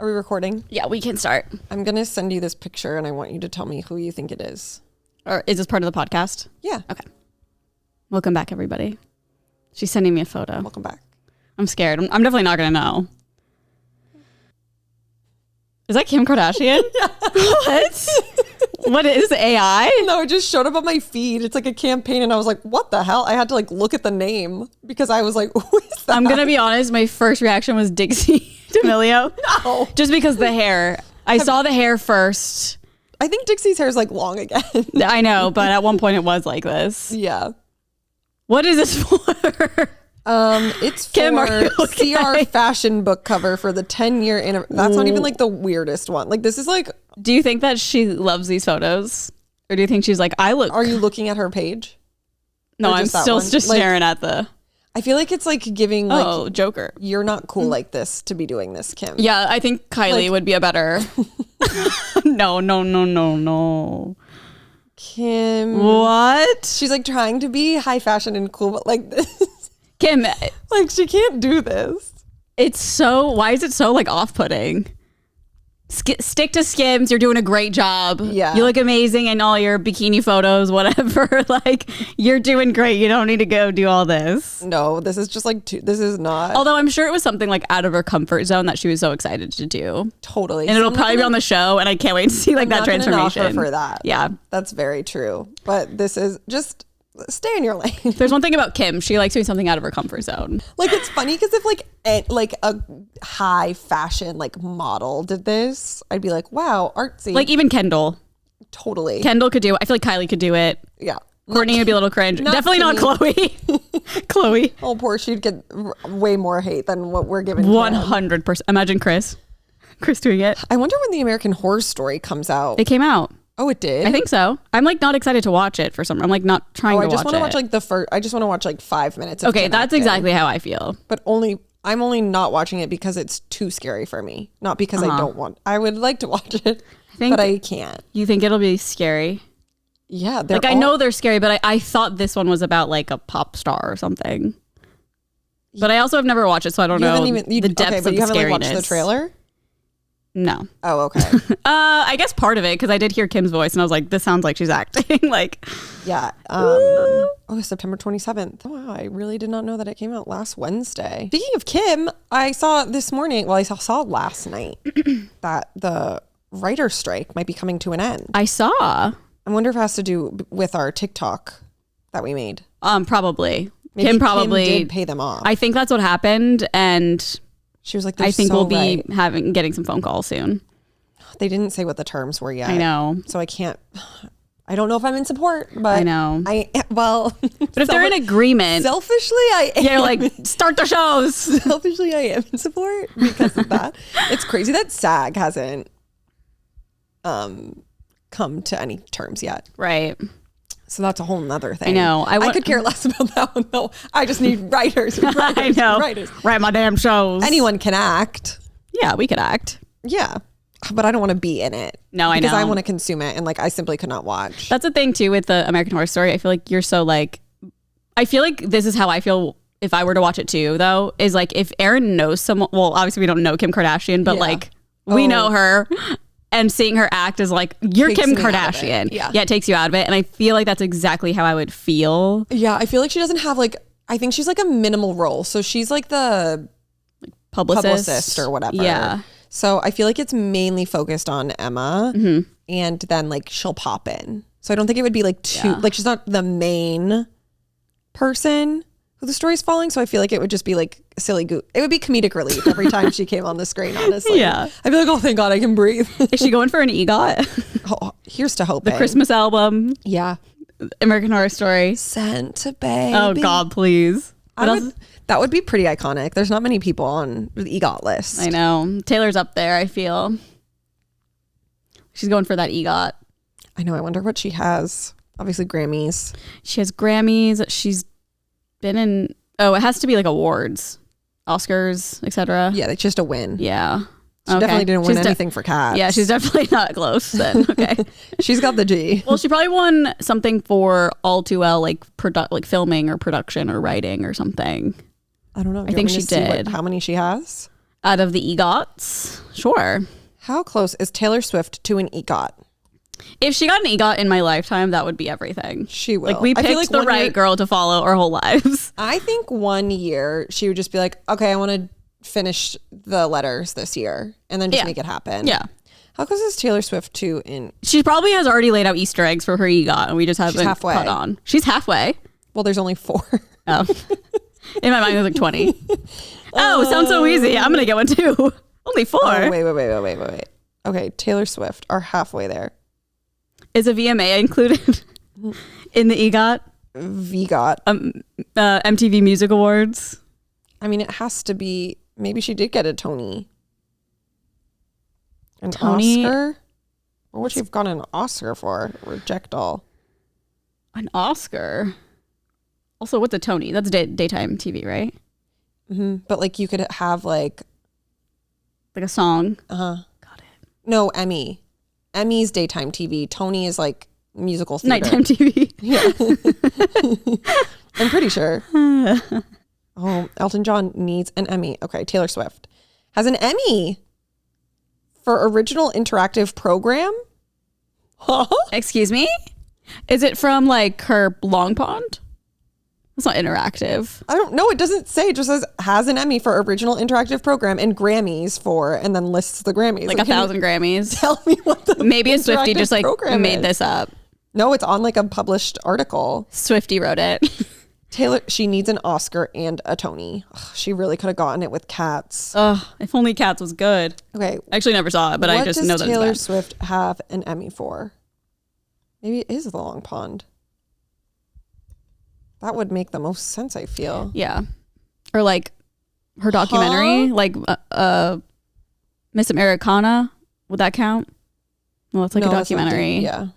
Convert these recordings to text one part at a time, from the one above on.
Are we recording? Yeah, we can start. I'm going to send you this picture and I want you to tell me who you think it is. Or is this part of the podcast? Yeah. Okay. Welcome back, everybody. She's sending me a photo. Welcome back. I'm scared. I'm definitely not going to know. Is that Kim Kardashian? Yeah. What? What is AI? No, it just showed up on my feed. It's like a campaign and I was like, what the hell? I had to like look at the name because I was like, who is that? I'm going to be honest. My first reaction was Dixie D'Amelio. No. Just because the hair. I saw the hair first. I think Dixie's hair is like long again. I know, but at one point it was like this. Yeah. What is this for? It's Kim, for okay? CR fashion book cover for the 10-year anniversary. That's not even like the weirdest one. Like this is like. Do you think that she loves these photos? Or do you think she's like, I look. Are you looking at her page? No, Or I'm just that still one? just Like, staring at the. I feel like it's like giving like. Oh, Joker. You're not cool like this to be doing this, Kim. Yeah, I think Kylie Like- would be a better. No. Kim. What? She's like trying to be high fashion and cool, but like this. Kim, Like she can't do this. it's so. Why is it so like off-putting? Stick to Skims. You're doing a great job. Yeah. You look amazing in all your bikini photos, whatever. Like, you're doing great. You don't need to go do all this. No, this is just like this is not Although I'm sure it was something like out of her comfort zone that she was so excited to do. totally. And it'll probably be on the show, and I can't wait to see like that transformation. Offer for that. Yeah. That's very true. But this is just stay in your lane. There's one thing about Kim. She likes doing something out of her comfort zone. Like it's funny because if like a high fashion like model did this, I'd be like, wow, artsy. Like even Kendall. Totally. Kendall could do it. I feel like Kylie could do it. Yeah. Courtney would be a little cringe. Not Definitely not Chloe. Chloe. Oh, poor, she'd get way more hate than what we're giving. 100%. Imagine Chris. Chris doing it. I wonder when the American Horror Story comes out. It came out. Oh, it did? I think so. I'm like not excited to watch it for some. I'm like not trying to watch it. I just want to watch like the first. I just want to watch like 5 minutes. Of Okay, Kim that's acting. exactly how I feel. But I'm only not watching it because it's too scary for me. Not because I don't want. I would like to watch it, but I can't. You think it'll be scary? Yeah, Like I know they're scary, but I thought this one was about like a pop star or something. But I also have never watched it, so I don't know the depths of the you haven't scariness. like, watched the trailer? No. Oh, okay. I guess part of it because I did hear Kim's voice and I was like, this sounds like she's acting. Like, Yeah. September 27th. Oh, wow, I really did not know that it came out last Wednesday. Speaking of Kim, I saw this morning. Well, I saw last night that the writer's strike might be coming to an end. I saw. I wonder if it has to do with our TikTok that we made. Probably. Maybe Kim probably did pay them off. I think that's what happened, and She was like, I think we'll be right. getting some phone calls soon. They didn't say what the terms were yet. I know. So I can't. I don't know if I'm in support, but I know. But But if they're in agreement, selfishly, I am. you're like, start the shows. Selfishly, I am in support because of that. It's crazy that SAG hasn't come to any terms yet. Right. So that's a whole nother thing. I know. I could care less about that one though. I just need writers. I know. Write my damn shows. Anyone can act. Yeah, we could act. Yeah. But I don't want to be in it. No, I know. Because I want to consume it and like I simply could not watch. That's the thing too with the American Horror Story. I feel like you're so like, I feel like this is how I feel if I were to watch it too though, is like if Aaron knows someone, well obviously we don't know Kim Kardashian, but like we know her. And seeing her act is like, you're Takes Kim me out of it. Kardashian. Yeah. It takes you out of it. And I feel like that's exactly how I would feel. Yeah, I feel like she doesn't have like, I think she's like a minimal role. So she's like the publicist or whatever. Yeah. So I feel like it's mainly focused on Emma and then like she'll pop in. So I don't think it would be like too, like she's not the main person who the story's following. So I feel like it would just be like silly goo. It would be comedic relief every time she came on the screen, honestly. Yeah. I'd be like, oh, thank God I can breathe. Is she going for an EGOT? Oh, here's to hoping. The Christmas album, Yeah. American Horror Story. Santa Baby. Oh God, please. What else? That would be pretty iconic. There's not many people on the EGOT list. I know. Taylor's up there, I feel. She's going for that EGOT. I know. I wonder what she has. Obviously Grammys. She has Grammys. She's been in, it has to be like awards, Oscars, etc. Yeah, it's just a win. Yeah. She definitely didn't win anything for Cats. Yeah, she's definitely not close then. Okay. She's got the G. Well, she probably won something for All Too Well, like filming or production or writing or something. I don't know. I think she did. How many she has? Out of the EGOTs, sure. How close is Taylor Swift to an EGOT? If she got an EGOT in my lifetime, that would be everything. She will. Like, we picked like the right girl to follow our whole lives. I think 1 year she would just be like, okay, I want to finish the letters this year and then just make it happen. Yeah. How close is Taylor Swift to in? She probably has already laid out Easter eggs for her EGOT and we just haven't halfway. caught on. She's halfway. Well, there's only 4. Oh. In my mind, there's like 20. Oh, sounds so easy. I'm going to get one too. Only 4. Oh, wait. Okay, Taylor Swift are halfway there. Is a VMA included in the EGOT? VGOT. MTV Music Awards. I mean, it has to be. Maybe she did get a Tony. An Oscar? What would she have gotten an Oscar for? Reject all. An Oscar? Also, what's a Tony? That's daytime TV, right? Mm-hmm. But like you could have like a song. Got it. No, Emmy. Emmy's daytime TV. Tony is like musical theater. Nighttime TV. Yeah. I'm pretty sure. Oh, Elton John needs an Emmy. Okay, Taylor Swift has an Emmy for original interactive program. Huh? Excuse me? Is it from like her Long Pond? It's not interactive. I don't know. It doesn't say. It just says has an Emmy for original interactive program and Grammys for, and then lists the Grammys. Like 1,000 Grammys. Tell me what the maybe a Swiftie just like made is. this up. No, it's on like a published article. Swiftie wrote it. Taylor, she needs an Oscar and a Tony. Ugh, she really could have gotten it with Cats. Ugh, if only Cats was good. Okay. I actually never saw it, but I just know that Taylor it's bad. Swift have an Emmy for? Maybe it is The Long Pond. That would make the most sense, I feel. Yeah. Or like her documentary, like Miss Americana. Would that count? Well, it's like a documentary. Yeah.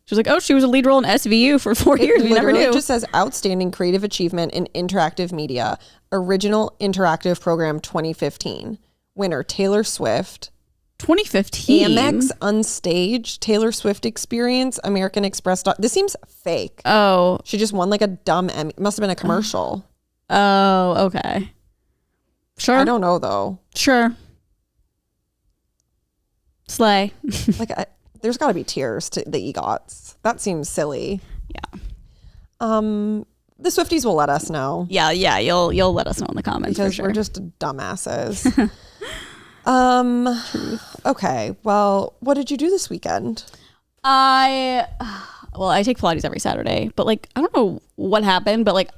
She was like, oh, she was a lead role in SVU for 4 years. We never knew. It just says outstanding creative achievement in interactive media. Original interactive program 2015. Winner Taylor Swift. 2015. Amex Unstaged, Taylor Swift Experience, American Express. This seems fake. Oh. She just won like a dumb Emmy. It must have been a commercial. Oh, okay. Sure. I don't know though. Sure. Slay. Like there's got to be tiers to the EGOTs. That seems silly. Yeah. The Swifties will let us know. Yeah. You'll let us know in the comments because for sure. we're just dumbasses. Okay. Well, what did you do this weekend? I take Pilates every Saturday, but like, I don't know what happened, but like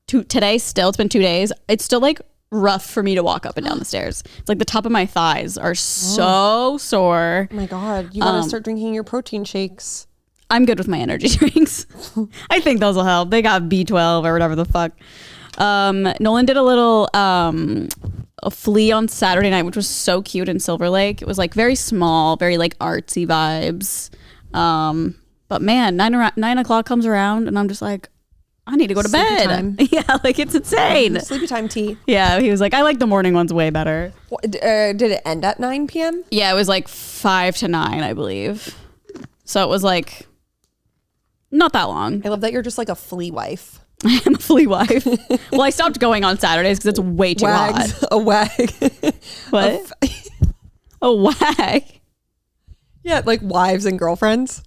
today still, it's been 2 days. It's still like rough for me to walk up and down the stairs. It's like the top of my thighs are so sore. Oh my God. You got to start drinking your protein shakes. I'm good with my energy drinks. I think those will help. They got B12 or whatever the fuck. Nolan did a little a flea on Saturday night, which was so cute in Silver Lake. It was like very small, very like artsy vibes. But man, 9 o'clock comes around and I'm just like, I need to go to bed. Time. Yeah, like it's insane. Sleepy time tea. Yeah, he was like, I like the morning ones way better. Did it end at 9 p.m.? Yeah, it was like 5 to 9, I believe. So it was like not that long. I love that you're just like a flea wife. I am a flea wife. Well, I stopped going on Saturdays because it's way too hot. A wag. What? A wag? Yeah, like wives and girlfriends.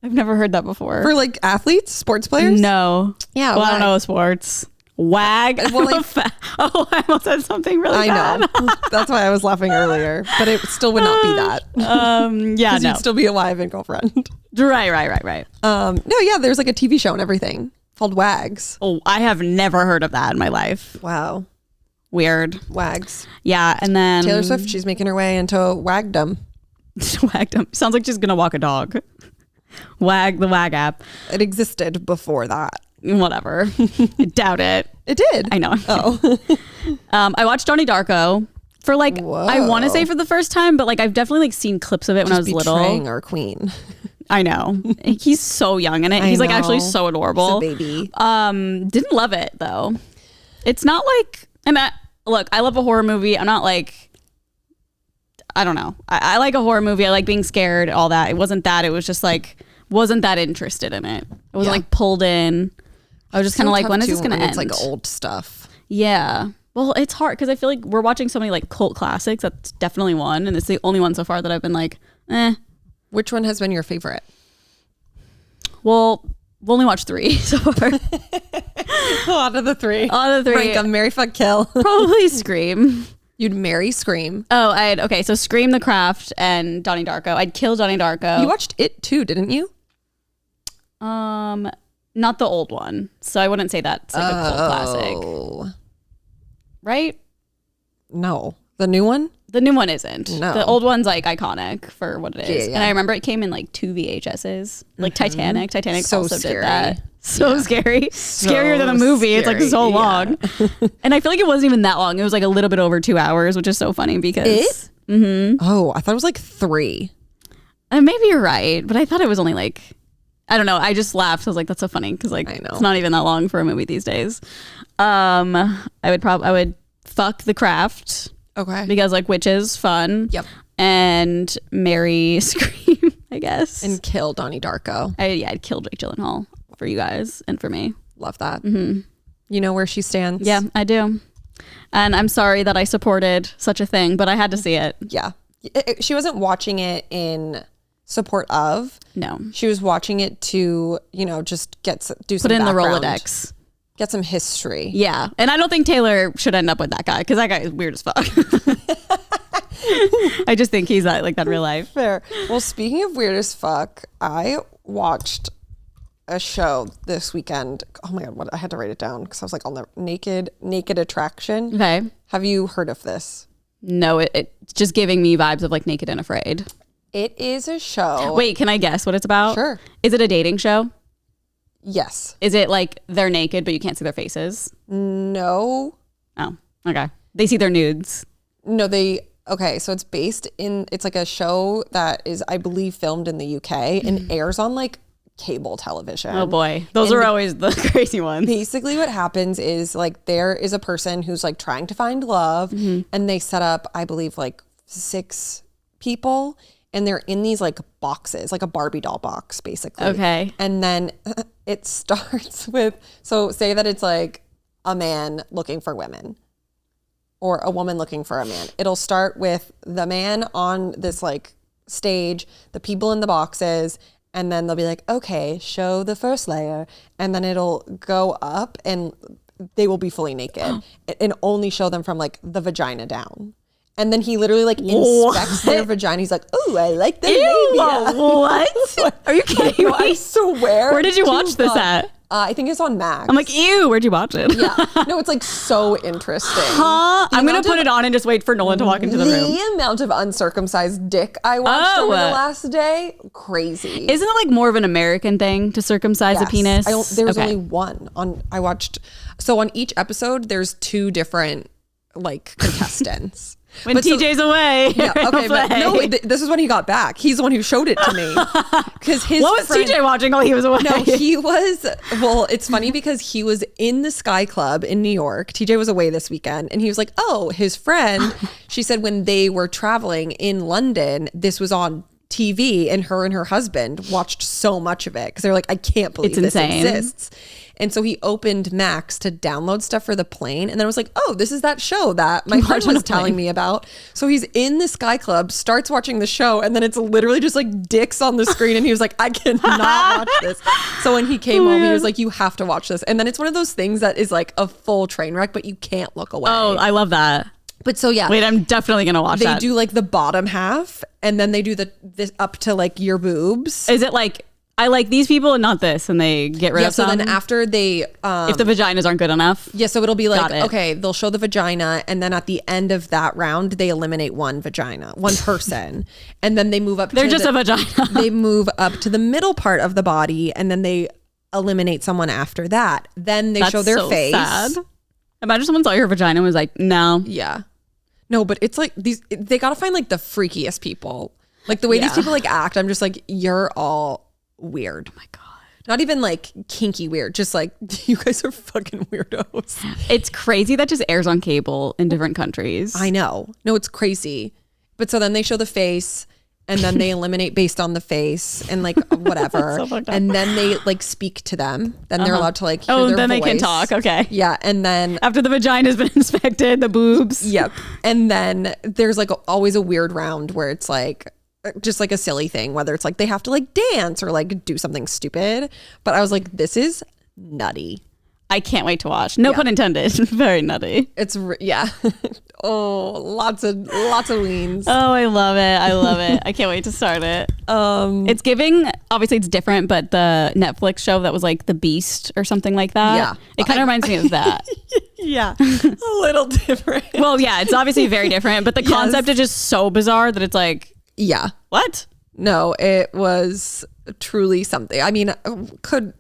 I've never heard that before. For like athletes, sports players? No. Yeah. Well, I don't know sports. Wag. Well, like, I almost said something really bad. I know. That's why I was laughing earlier. But it still would not be that. Yeah, no. You'd still be a wife and girlfriend. Right. No, yeah, there's like a TV show and everything called Wags. Oh, I have never heard of that in my life. Wow. Weird. Wags. Yeah, and then Taylor Swift, she's making her way into Wagdom. Wagdom. Sounds like she's gonna walk a dog. Wag, the Wag app. It existed before that. Whatever. I doubt it. It did. I know. Oh. I watched Donnie Darko for like, Whoa. I want to say for the first time, but like I've definitely like seen clips of it when I was little. Betraying our queen. I know. He's so young in it. He's like actually so adorable. He's a baby. Didn't love it though. It's not like, look, I love a horror movie. I'm not like, I don't know. I like a horror movie. I like being scared, all that. It wasn't that. It was just like, wasn't that interested in it. It wasn't like pulled in. I was just kind of like, when is this going to end? It's like old stuff. Yeah. Well, it's hard because I feel like we're watching so many like cult classics. That's definitely one. And it's the only one so far that I've been like, eh. Which one has been your favorite? Well, we've only watched 3 so far. Out of the 3. Out of the 3. Rank 'em, marry, fuck, kill. Probably Scream. You'd marry Scream. Oh, okay. So Scream, The Craft, and Donnie Darko. I'd kill Donnie Darko. You watched it too, didn't you? Not the old one. So I wouldn't say that's like a cult classic. Right? No. The new one? The new one isn't. No. The old one's like iconic for what it is. Yeah. And I remember it came in like 2 VHSs. Like Titanic. Titanic So also scary. did that. So scary. Scarier than a Scary. movie. It's like so long. And I feel like it wasn't even that long. It was like a little bit over 2 hours, which is so funny because It? Mm-hmm. Oh, I thought it was like 3. Maybe you're right, but I thought it was only like, I don't know. I just laughed. I was like, that's so funny because like it's not even that long for a movie these days. I would fuck The Craft. Okay. Because like witches, fun. Yep. And marry Scream, I guess. And kill Donnie Darko. I'd kill Jake Gyllenhaal for you guys and for me. Love that. Mm-hmm. You know where she stands? Yeah, I do. And I'm sorry that I supported such a thing, but I had to see it. Yeah. She wasn't watching it in support of. No. She was watching it to, just do some Put in background, the Rolodex. Get some history. Yeah. And I don't think Taylor should end up with that guy because that guy is weird as fuck. I just think he's like that in real life. Fair. Well, speaking of weird as fuck, I watched a show this weekend. Oh my God, I had to write it down because I was like on the Naked Attraction. Okay. Have you heard of this? No, it's just giving me vibes of like Naked and Afraid. It is a show. Wait, can I guess what it's about? Sure. Is it a dating show? Yes. Is it like they're naked but you can't see their faces? No. Oh, okay. They see their nudes. No, okay, so it's like a show that is, I believe, filmed in the UK and airs on like cable television. Oh boy. Those are always the crazy ones. Basically what happens is like there is a person who's like trying to find love and they set up, I believe, like 6 people and they're in these like boxes, like a Barbie doll box, basically. Okay. And then it starts with, so say that it's like a man looking for women or a woman looking for a man. It'll start with the man on this like stage, the people in the boxes, and then they'll be like, okay, show the first layer. And then it'll go up and they will be fully naked and only show them from like the vagina down. And then he literally like inspects their vagina. He's like, "Ooh, I like the labia." What? Are you kidding me? I swear. Where did you watch this at? I think it's on Max. I'm like, ew, where'd you watch it? Yeah. No, it's like so interesting. I'm going to put it on and just wait for Nolan to walk into the room. The amount of uncircumcised dick I watched over the last day, crazy. Isn't it like more of an American thing to circumcise a penis? There's only one. So on each episode, there's 2 different like contestants. When TJ's away. Yeah, okay, but no, this is when he got back. He's the one who showed it to me. Because what was TJ watching while he was away? No, it's funny because he was in the Sky Club in New York. TJ was away this weekend and he was like, oh, his friend, she said when they were traveling in London, this was on TV and her husband watched so much of it because they're like, I can't believe this exists. And so he opened Max to download stuff for the plane. And then I was like, oh, this is that show that my friend was telling me about. So he's in the Sky Club, starts watching the show, and then it's literally just like dicks on the screen. And he was like, I cannot watch this. So when he came home, he was like, you have to watch this. And then it's one of those things that is like a full train wreck, but you can't look away. Oh, I love that. But so yeah. Wait, I'm definitely going to watch that. They do like the bottom half and then they do this up to like your boobs. Is it like, I like these people and not this, and they get rid of some? So then after they... if the vaginas aren't good enough? Yeah, so it'll be like, okay, they'll show the vagina, and then at the end of that round, they eliminate one person, and then they move up They're just a vagina. They move up to the middle part of the body, and then they eliminate someone after that. Then they show their face. Sad. Imagine someone saw your vagina and was like, no. Yeah. No, but it's like, they gotta find like the freakiest people. Like the way these people like act, I'm just like, you're all... weird. Oh my God. Not even like kinky weird, just like you guys are fucking weirdos. It's crazy that just airs on cable in different countries. I know. No, it's crazy. But so then they show the face and then they eliminate based on the face and like whatever. So and then they like speak to them. Then they're allowed to like hear their then voice. they can talk. Okay. Yeah. And then after the vagina has been inspected, the boobs. Yep. And then there's like always a weird round where it's like just like a silly thing, whether it's like they have to like dance or like do something stupid. But I was like, this is nutty. I can't wait to watch. No pun intended. Very nutty. It's yeah. Oh, lots of leans. Oh, I love it. I can't wait to start it. It's giving, obviously it's different, but the Netflix show that was like The Beast or something like that. Yeah. It kind of reminds me of that. Yeah. A little different. Well, yeah, it's obviously very different, but the concept is just so bizarre that it's like, yeah. What? No, it was truly something. I mean,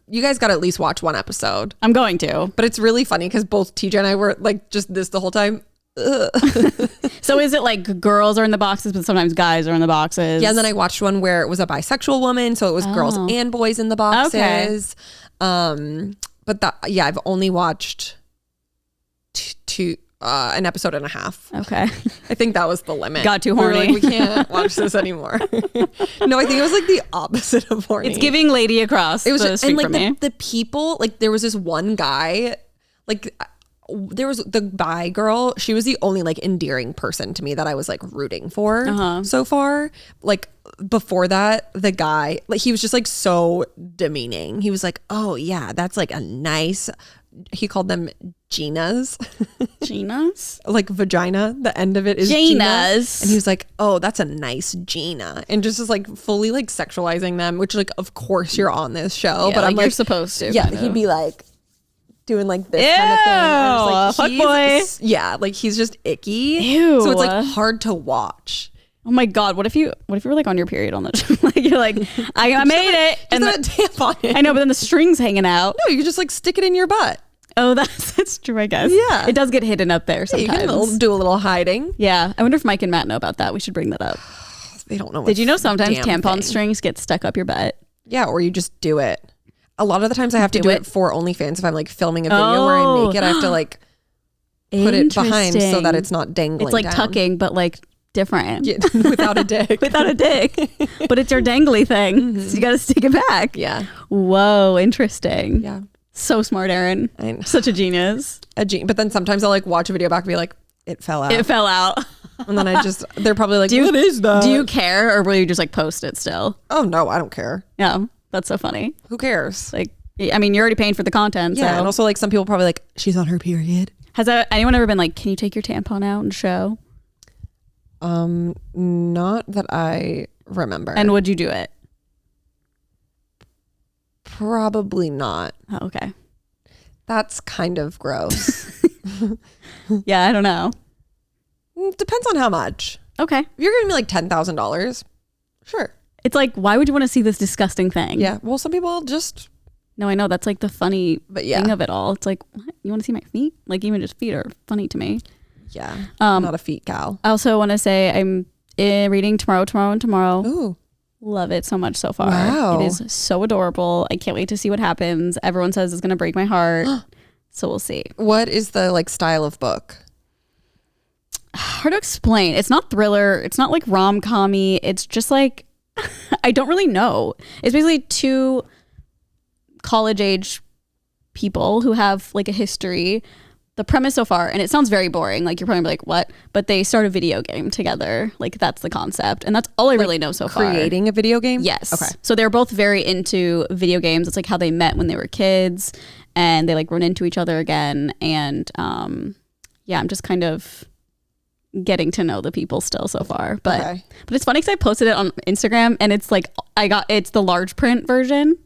you guys got to at least watch one episode. I'm going to. But it's really funny because both TJ and I were like just this the whole time. So is it like girls are in the boxes, but sometimes guys are in the boxes? Yeah, and then I watched one where it was a bisexual woman, so it was girls and boys in the boxes. Okay. But I've only watched an episode and a half. Okay. I think that was the limit. Got too horny. We were like, we can't watch this anymore. No, I think it was like the opposite of horny. It's giving Lady Across. It was the street and like for me. The people, like there was this one guy, like there was the bi girl. She was the only like endearing person to me that I was like rooting for so far. Like before that, the guy, like he was just like so demeaning. He was like, oh yeah, that's like a nice, he called them Ginas. Ginas? Like vagina. The end of it is Ginas. Gina. And he was like, oh, that's a nice Gina. And just is like fully like sexualizing them, which like, of course you're on this show. Yeah, but I'm like, you're supposed to. Yeah, he'd be like doing like this kind of thing. I was like, fuck boy. Yeah, like he's just icky. Ew. So it's like hard to watch. Oh my God, what if you were like on your period on the show? Like you're like, I made it. And then a tampon in. I know, but then the string's hanging out. No, you just like stick it in your butt. Oh, that's true, I guess. Yeah. It does get hidden up there sometimes. Yeah, you can do a little hiding. Yeah. I wonder if Mike and Matt know about that. We should bring that up. They don't know. Did you know sometimes tampon strings get stuck up your butt? Yeah, or you just do it. A lot of the times I have to do it for OnlyFans. If I'm like filming a video where I make it, I have to like put it behind so that it's not dangling. It's like down. tucking, but like different. Yeah, without a dick. Without a dick. But it's your dangly thing. Mm-hmm. So you got to stick it back. Yeah. Whoa, interesting. Yeah. So smart, Erin. Such a genius. But then sometimes I'll like watch a video back and be like, it fell out. It fell out. And then they're probably like, what is that? Do you care, or will you just like post it still? Oh no, I don't care. Yeah, that's so funny. Who cares? Like, I mean, you're already paying for the content. Yeah, so. and also like some people probably like, she's on her period. Has anyone ever been like, can you take your tampon out and show? Not that I remember. And would you do it? Probably not. Oh, okay. That's kind of gross. Yeah, I don't know. Depends on how much. Okay. If you're giving me like $10,000, sure. It's like, why would you want to see this disgusting thing? Yeah. Well, some people just... No, I know. That's like the funny thing of it all. It's like, what? You want to see my feet? Like even just feet are funny to me. Yeah. I'm not a feet gal. I also want to say I'm reading Tomorrow. Ooh. Love it so much so far. Wow. It is so adorable. I can't wait to see what happens. Everyone says it's going to break my heart. So we'll see. What is the like style of book? Hard to explain. It's not thriller. It's not like rom-com-y. It's just like, I don't really know. It's basically two college age people who have like a history. The premise so far, and it sounds very boring, like you're probably like, what? But they start a video game together. Like that's the concept. And that's all I really know so far. Creating a video game? Yes. Okay. So they're both very into video games. It's like how they met when they were kids, and they like run into each other again. And yeah, I'm just kind of getting to know the people still so far. But it's funny because I posted it on Instagram, and it's like it's the large print version.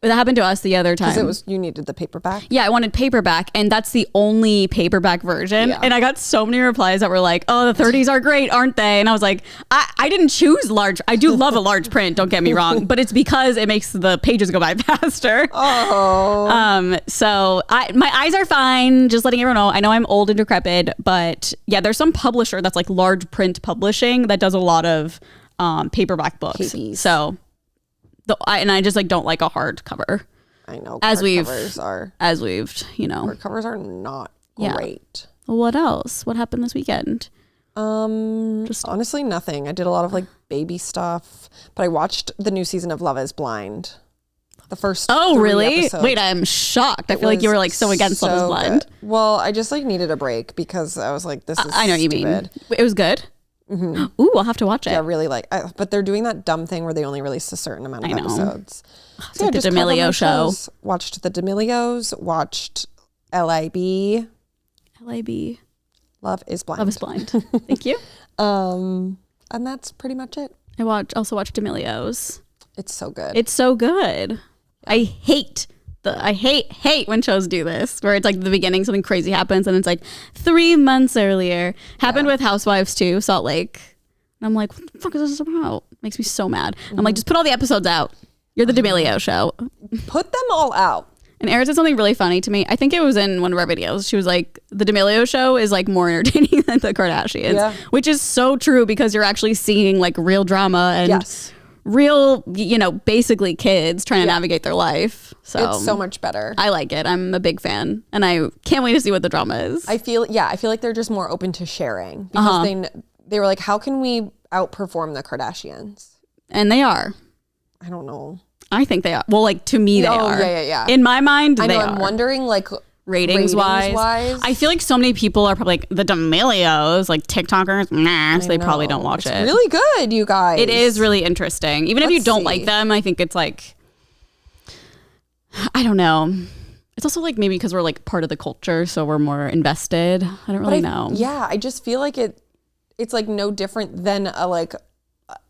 That happened to us the other time. Because you needed the paperback? Yeah, I wanted paperback, and that's the only paperback version. Yeah. And I got so many replies that were like, oh, the 30s are great, aren't they? And I was like, I didn't choose large. I do love a large print, don't get me wrong, but it's because it makes the pages go by faster. Oh. So my eyes are fine, just letting everyone know. I know I'm old and decrepit, but yeah, there's some publisher that's like large print publishing that does a lot of paperback books. KPs. So... I just like don't like a hard cover. I know. Hardcovers Hardcovers are not great. What else? What happened this weekend? Just honestly, nothing. I did a lot of like baby stuff, but I watched the new season of Love is Blind. The first. Oh, 3 really? episodes. Wait, I'm shocked. I feel like you were like so against Love is Blind. Good. Well, I just like needed a break because I was like, this is I know what you mean. It was good? Mm-hmm. Ooh, I'll have to watch it. Yeah, really but they're doing that dumb thing where they only release a certain amount of episodes. So like the D'Amelio show. Watched the D'Amelios, watched LIB. LIB. Love is Blind. Love is Blind. Thank you. And that's pretty much it. I also watched D'Amelios. It's so good. It's so good. I hate when shows do this, where it's like the beginning, something crazy happens, and it's like 3 months earlier. Happened with Housewives too, Salt Lake. And I'm like, what the fuck is this about? Makes me so mad. I'm like, just put all the episodes out. You're the D'Amelio show. Put them all out. And Erin said something really funny to me. I think it was in one of our videos. She was like, the D'Amelio show is like more entertaining than the Kardashians, which is so true because you're actually seeing like real drama and real, basically kids trying to navigate their life. So it's so much better. I like it. I'm a big fan, and I can't wait to see what the drama is. I feel like they're just more open to sharing because they were like, how can we outperform the Kardashians? And they are. I don't know. I think they are. Well, like to me, they are. Yeah. In my mind, I know. They are. I'm wondering, like, ratings wise, I feel like so many people are probably like the D'Amelios, like TikTokers. Nah, so they probably don't watch it. It's really good, you guys. It is really interesting. Even if you don't like them, I think it's like, I don't know. It's also like maybe because we're like part of the culture, so we're more invested. I don't really know. Yeah, I just feel like it's like no different than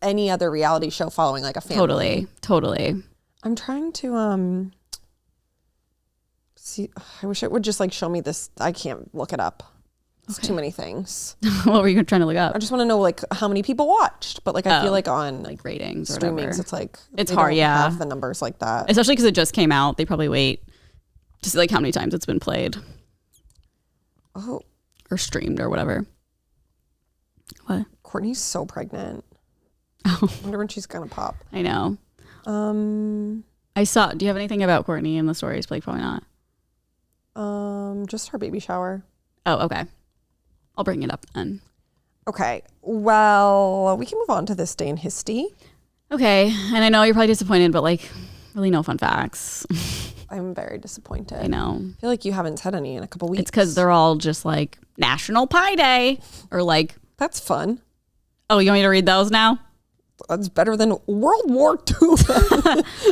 any other reality show following like a family. Totally. I'm trying to see. I wish it would just like show me this. I can't look it up. It's too many things. What were you trying to look up? I just want to know like how many people watched. But like I feel like on like ratings or streamings, whatever. it's like it's hard. Yeah, have the numbers like that. Especially because it just came out. They probably wait to see like how many times it's been played. Oh, or streamed or whatever. What? Courtney's so pregnant. Oh, I wonder when she's gonna pop. I know. I saw. Do you have anything about Courtney in the stories? Like probably not. Just her baby shower. Oh, okay. I'll bring it up then. Okay. Well, we can move on to this day in history. Okay. And I know you're probably disappointed, but like, really no fun facts. I'm very disappointed. I know. I feel like you haven't said any in a couple weeks. It's because they're all just like National Pie Day or like. That's fun. Oh, you want me to read those now? That's better than World War II.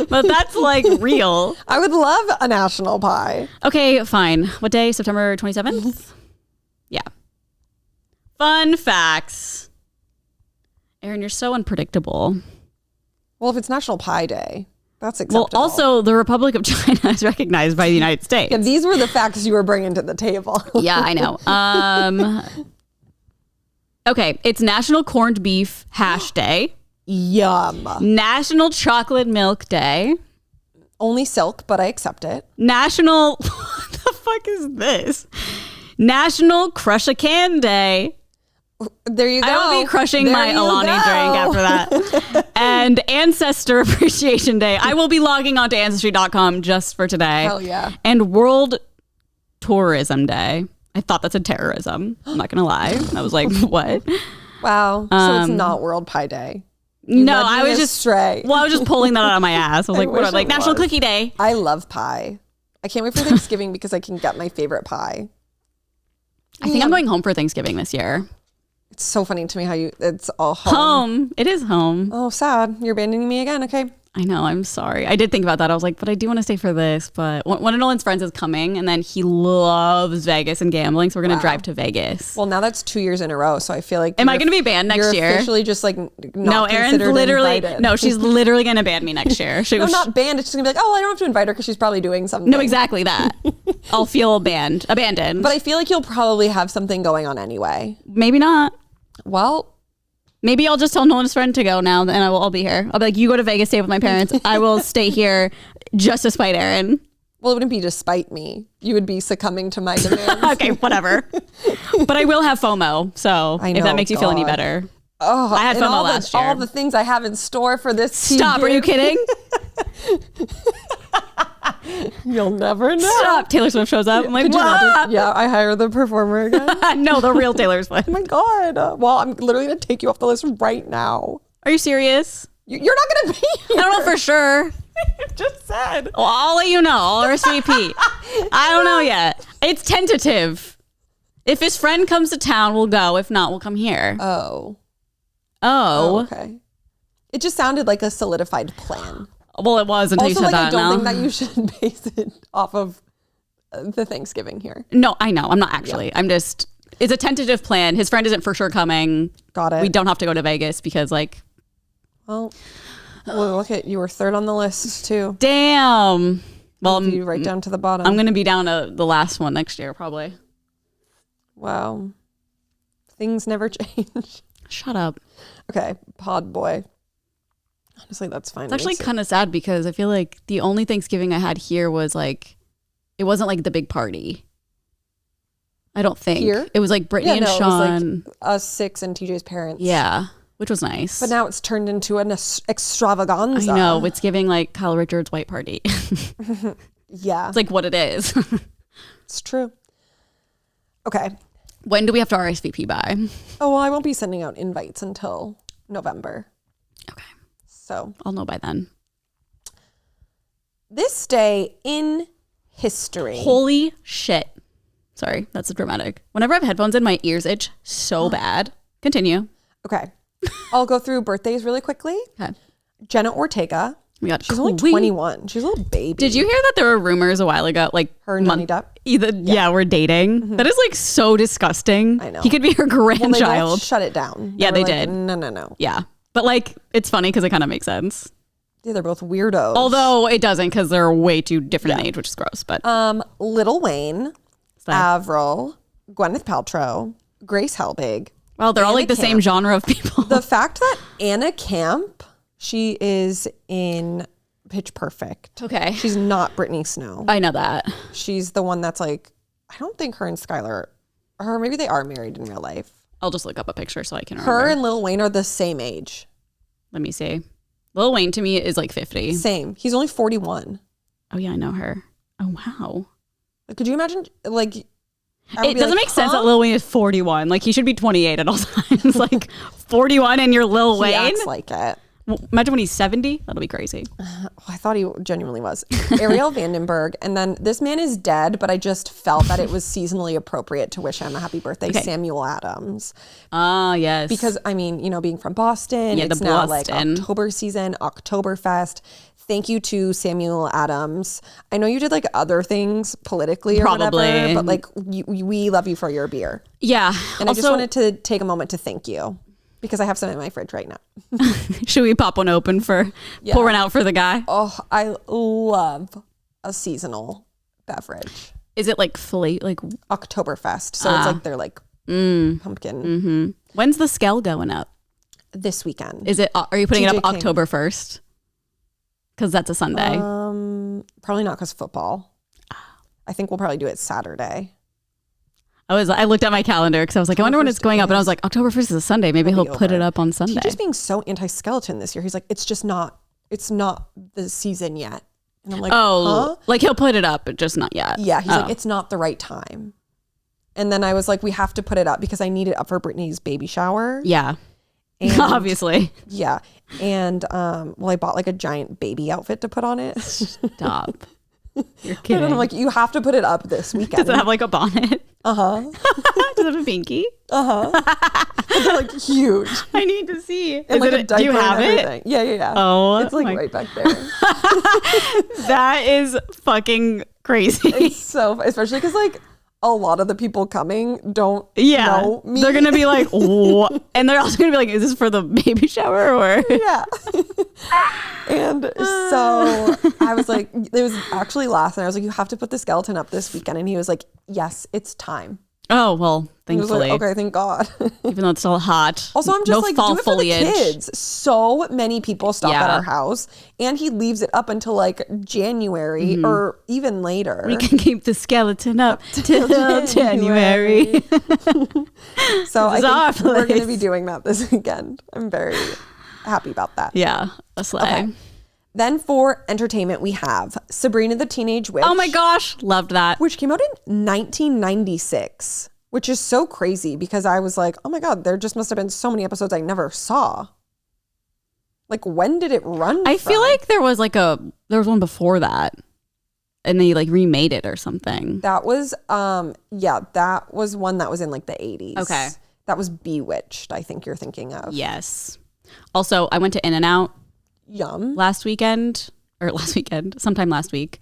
But that's like real. I would love a national pie. Okay, fine. What day? September 27th? Yeah. Fun facts. Erin, you're so unpredictable. Well, if it's National Pie Day, that's acceptable. Well, also, the Republic of China is recognized by the United States. Yeah, these were the facts you were bringing to the table. Yeah, I know. Okay, it's National Corned Beef Hash Day. Yum. National Chocolate Milk Day. Only silk, but I accept it. National... What the fuck is this? National Crush a Can Day. There you go. I will be crushing my Alani drink after that. And Ancestor Appreciation Day. I will be logging on to Ancestry.com just for today. Hell yeah. And World Tourism Day. I thought that said terrorism. I'm not going to lie. I was like, what? Wow. So it's not World Pie Day. No, I was just stray. Well, I was just pulling that out of my ass. I was like, what? Like National Cookie Day. I love pie. I can't wait for Thanksgiving because I can get my favorite pie. I think I'm going home for Thanksgiving this year. It's so funny to me it's all home. It is home. Oh, sad. You're abandoning me again. Okay. I know. I'm sorry. I did think about that. I was like, but I do want to stay for this. But one of Nolan's friends is coming, and then he loves Vegas and gambling, so we're going to drive to Vegas. Well, now that's 2 years in a row, so I feel like... Am I going to be banned next year? You're officially just like no, Erin's literally... invited. No, she's literally going to ban me next year. No, not banned. It's just going to be like, oh, I don't have to invite her because she's probably doing something. No, exactly that. I'll feel abandoned. But I feel like you'll probably have something going on anyway. Maybe not. Well... Maybe I'll just tell Nolan's friend to go now, and I'll be here. I'll be like, you go to Vegas, stay with my parents. I will stay here just to spite Erin. Well, it wouldn't be despite me. You would be succumbing to my demands. Okay, whatever. But I will have FOMO, so if that makes you feel any better. Oh, I had FOMO last year. All the things I have in store for this Stop, are you kidding? You'll never know. Stop. Taylor Swift shows up. I'm like, what? Yeah, I hire the performer again. No, the real Taylor Swift. Oh my God. Well, I'm literally going to take you off the list right now. Are you serious? You're not going to be here. I don't know for sure. You just said. Well, I'll let you know. I'll RSVP. I don't know yet. It's tentative. If his friend comes to town, we'll go. If not, we'll come here. Oh, okay. It just sounded like a solidified plan. Well, it was until Also, you said that. I don't think that you should base it off of the Thanksgiving here. No, I know. I'm not actually. Yeah. I'm just, it's a tentative plan. His friend isn't for sure coming. Got it. We don't have to go to Vegas because well, look at, you were third on the list too. Damn. Well, you right down to the bottom. I'm going to be down to the last one next year, probably. Wow. Things never change. Shut up. Okay. Pod boy. Honestly, that's fine. It's actually kind of sad because I feel like the only Thanksgiving I had here was like, it wasn't like the big party. I don't think. Here? It was like Brittany and Sean. It was like us six and TJ's parents. Yeah, which was nice. But now it's turned into an extravaganza. I know. It's giving like Kyle Richards' white party. Yeah. It's like what it is. It's true. Okay. When do we have to RSVP by? Oh, well, I won't be sending out invites until November. Okay. So I'll know by then. This day in history. Holy shit. Sorry, that's dramatic. Whenever I have headphones in, my ears itch so bad. Continue. Okay. I'll go through birthdays really quickly. Okay. Jenna Ortega. Oh my God, she's only 21. She's a little baby. Did you hear that there were rumors a while ago, like her and Johnny Depp? Yeah, we're dating. Mm-hmm. That is like so disgusting. I know. He could be her grandchild. Well, they both shut it down. Yeah, they like, did. No. Yeah, but like it's funny because it kind of makes sense. Yeah, they're both weirdos. Although it doesn't because they're way too different in age, which is gross. But Lil Wayne, Avril, Gwyneth Paltrow, Grace Helbig. Well, they're all like the same genre of people. The fact that Anna Camp, she is in Pitch Perfect. Okay. She's not Brittany Snow. I know that. She's the one that's like, I don't think her and Skylar, or maybe they are married in real life. I'll just look up a picture so I can remember. Her and Lil Wayne are the same age. Let me see. Lil Wayne to me is like 50. Same. He's only 41. Oh yeah, I know her. Oh wow. Like, could you imagine like... It doesn't make sense that Lil Wayne is 41. Like he should be 28 at all times. Like 41 and you're Lil Wayne. He acts like it. Imagine when he's 70. That'll be crazy. I thought he genuinely was. Ariel Vandenberg. And then this man is dead, but I just felt that it was seasonally appropriate to wish him a happy birthday. Okay. Samuel Adams. Ah, yes. Because, I mean, you know, being from Boston, it's now like October season, Oktoberfest. Thank you to Samuel Adams. I know you did like other things politically or whatever, but like we love you for your beer. Yeah. And also, I just wanted to take a moment to thank you. Because I have some in my fridge right now. Should we pop one open for pouring out for the guy? Oh, I love a seasonal beverage. Is it like fully like Oktoberfest? So it's like they're like pumpkin. Mm-hmm. When's the scale going up? This weekend. Is it? Are you putting it up October 1st? Because that's a Sunday. Probably not because football. I think we'll probably do it Saturday. I looked at my calendar because I was like, I wonder when it's going up. And I was like, October 1st is a Sunday. Maybe he'll put it up on Sunday. He's just being so anti-skeleton this year. He's like, it's not the season yet. And I'm like, huh? Like he'll put it up, but just not yet. Yeah. He's like, it's not the right time. And then I was like, we have to put it up because I need it up for Brittany's baby shower. Yeah. And, obviously. Yeah. And I bought like a giant baby outfit to put on it. Stop. You're kidding. And I'm like, you have to put it up this weekend. Does it have like a bonnet? Uh-huh. Does it have a pinky? Uh-huh. They're like huge. I need to see. And like a diaper, do you have it? Yeah. Oh, it's like right back there. That is fucking crazy. It's so, especially because like a lot of the people coming don't know me. They're gonna be like, what? And they're also gonna be like, is this for the baby shower or? Yeah. And so I was like, it was actually last night. I was like, you have to put the skeleton up this weekend. And he was like, yes, it's time. Oh, well, thankfully. Like, okay, thank God. Even though it's still hot. Also, I'm just like, do it for the kids. So many people stop at our house and he leaves it up until like January or even later. We can keep the skeleton up till January. So I think we're going to be doing that this weekend. I'm very happy about that. Yeah, a sleigh. Okay. Then for entertainment, we have Sabrina the Teenage Witch. Oh my gosh, loved that. Which came out in 1996, which is so crazy because I was like, oh my God, there just must have been so many episodes I never saw. Like, when did it run I feel like there was one before that and they like remade it or something. That was, that was one that was in like the 80s. Okay. That was Bewitched, I think you're thinking of. Yes. Also, I went to In-N-Out. Yum. Sometime last week.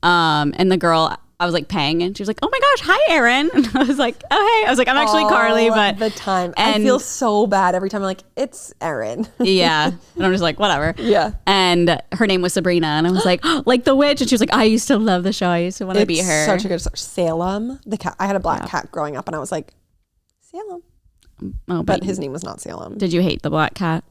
And the girl, I was like paying and she was like, oh my gosh, hi Erin. And I was like, oh hey. I was like, I'm actually Carly, but the time. I feel so bad every time I'm like, it's Erin. Yeah. And I'm just like, whatever. Yeah. And her name was Sabrina. And I was like, oh, like the witch. And she was like, I used to love the show. I used to want to be her. Such a good story. Salem, the cat. I had a black cat growing up and I was like, Salem. Oh, but his name was not Salem. Did you hate the black cat?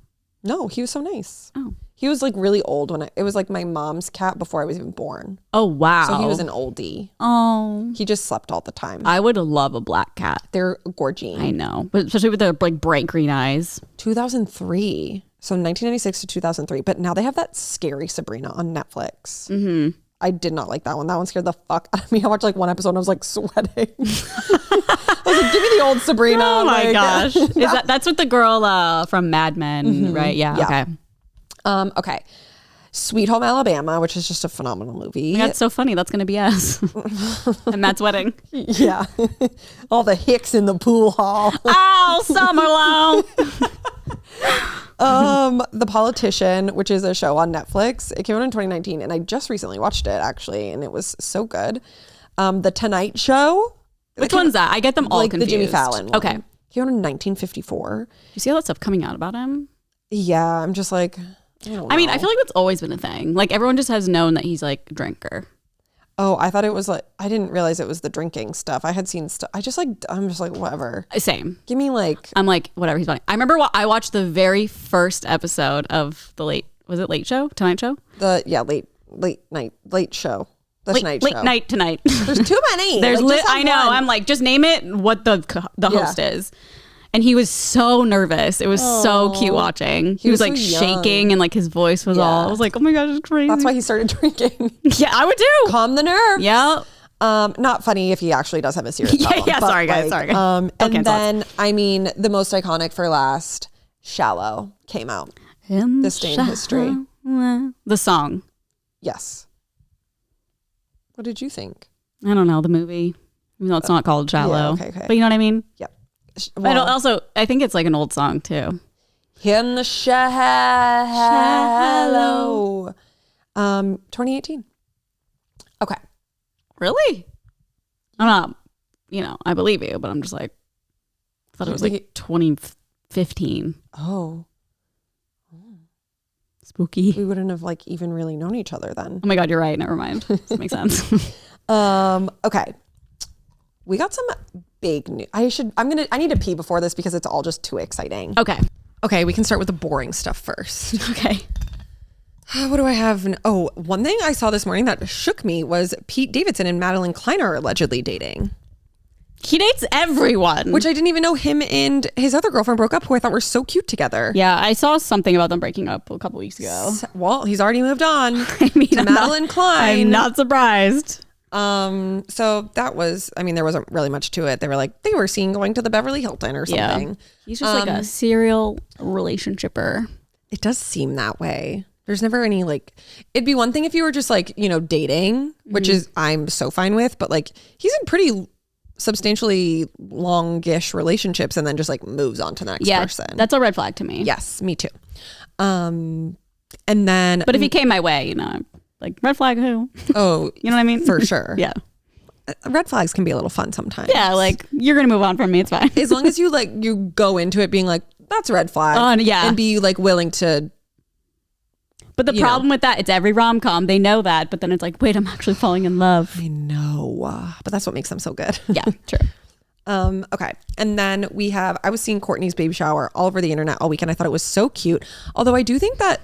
No, he was so nice. Oh. He was like really old it was like my mom's cat before I was even born. Oh, wow. So he was an oldie. Oh. He just slept all the time. I would love a black cat. They're gorgeous. I know. But especially with their like bright green eyes. 2003. So 1996 to 2003. But now they have that scary Sabrina on Netflix. Mm-hmm. I did not like that one. That one scared the fuck out of me. I watched like one episode and I was like sweating. I was like, give me the old Sabrina. Oh my gosh. That's with the girl from Mad Men, right? Yeah. Okay. Okay. Sweet Home Alabama, which is just a phenomenal movie. That's so funny. That's going to be us. And Matt's wedding. Yeah. All the hicks in the pool hall. All summer long. The Politician, which is a show on Netflix. It came out in 2019 and I just recently watched it actually and it was so good. The Tonight Show. Which one's that? I get them all like confused. The Jimmy Fallon one. Okay. Came out in 1954. You see all that stuff coming out about him? Yeah, I'm just like, I mean, I feel like that's always been a thing. Like everyone just has known that he's like a drinker. Oh, I thought it was like, I didn't realize it was the drinking stuff. I had seen stuff. I'm just like, whatever. Same. Give me like. I'm like, whatever, he's funny. I remember I watched the very first episode of the Tonight Show? Late show. The Tonight Show. Late night tonight. There's too many. I know. One. I'm like, just name it what the host is. And he was so nervous. It was so cute watching. He was like so shaking and like his voice was all, I was like, oh my gosh, it's crazy. That's why he started drinking. Yeah, I would too. Calm the nerves. Yeah. Not funny if he actually does have a serious problem. Yeah, sorry guys. And then, I mean, the most iconic for last, Shallow came out. This Day in History. The song. Yes. What did you think? I don't know, the movie. Even though it's not called Shallow. Yeah, okay. But you know what I mean? Yep. Well, I think it's like an old song too. In the shallow. 2018. Okay. Really? I'm not, I believe you, but I'm just like, I thought it was like 2015. Oh. Spooky. We wouldn't have like even really known each other then. Oh my God, you're right. Never mind. That makes sense. Okay. We got some big news. I need to pee before this because it's all just too exciting. Okay, we can start with the boring stuff first. Okay. What do I have? One thing I saw this morning that shook me was Pete Davidson and Madeline Klein are allegedly dating. He dates everyone. Which I didn't even know him and his other girlfriend broke up, who I thought were so cute together. Yeah, I saw something about them breaking up a couple weeks ago. Well, he's already moved on to Madeline Klein. I'm not surprised. So that was, there wasn't really much to it. They were seen going to the Beverly Hilton or something. Yeah. He's just like a serial relationshipper. It does seem that way. There's never any it'd be one thing if you were just dating, which is I'm so fine with, but he's in pretty substantially longish relationships and then just moves on to the next person. That's a red flag to me. Yes, me too. And then, but if he came my way, red flag who? Oh, you know what I mean? For sure. Yeah. Red flags can be a little fun sometimes. Yeah, you're gonna move on from me, it's fine. As long as you you go into it being that's a red flag. Yeah. And be willing to. But the problem with that, it's every rom-com. They know that, but then it's wait, I'm actually falling in love. I know. But that's what makes them so good. Yeah, true. Okay. And then I was seeing Courtney's baby shower all over the internet all weekend. I thought it was so cute. Although I do think that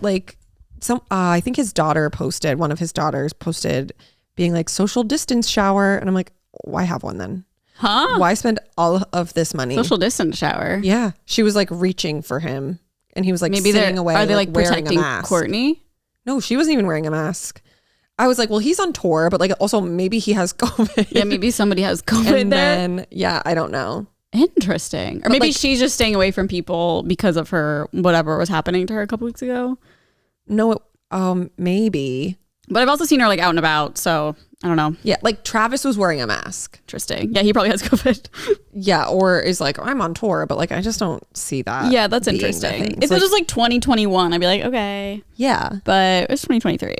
I think one of his daughters posted being social distance shower. And I'm like, why have one then? Huh? Why spend all of this money? Social distance shower. Yeah. She was reaching for him and he was maybe sitting away. Are they wearing protecting a mask. Courtney? No, she wasn't even wearing a mask. I was like, well, he's on tour, but like also maybe he has COVID. Yeah, maybe somebody has COVID and there. Then, yeah, I don't know. Interesting. Or But maybe like, she's just staying away from people because of her, whatever was happening to her a couple weeks ago. No, maybe. But I've also seen her like out and about, so I don't know. Yeah, like Travis was wearing a mask. Interesting. Yeah, he probably has COVID. Yeah, or is like, I'm on tour, but like I just don't see that. Yeah, that's being the interesting. thing. If it was like 2021, I'd be like, okay. Yeah. But it's 2023.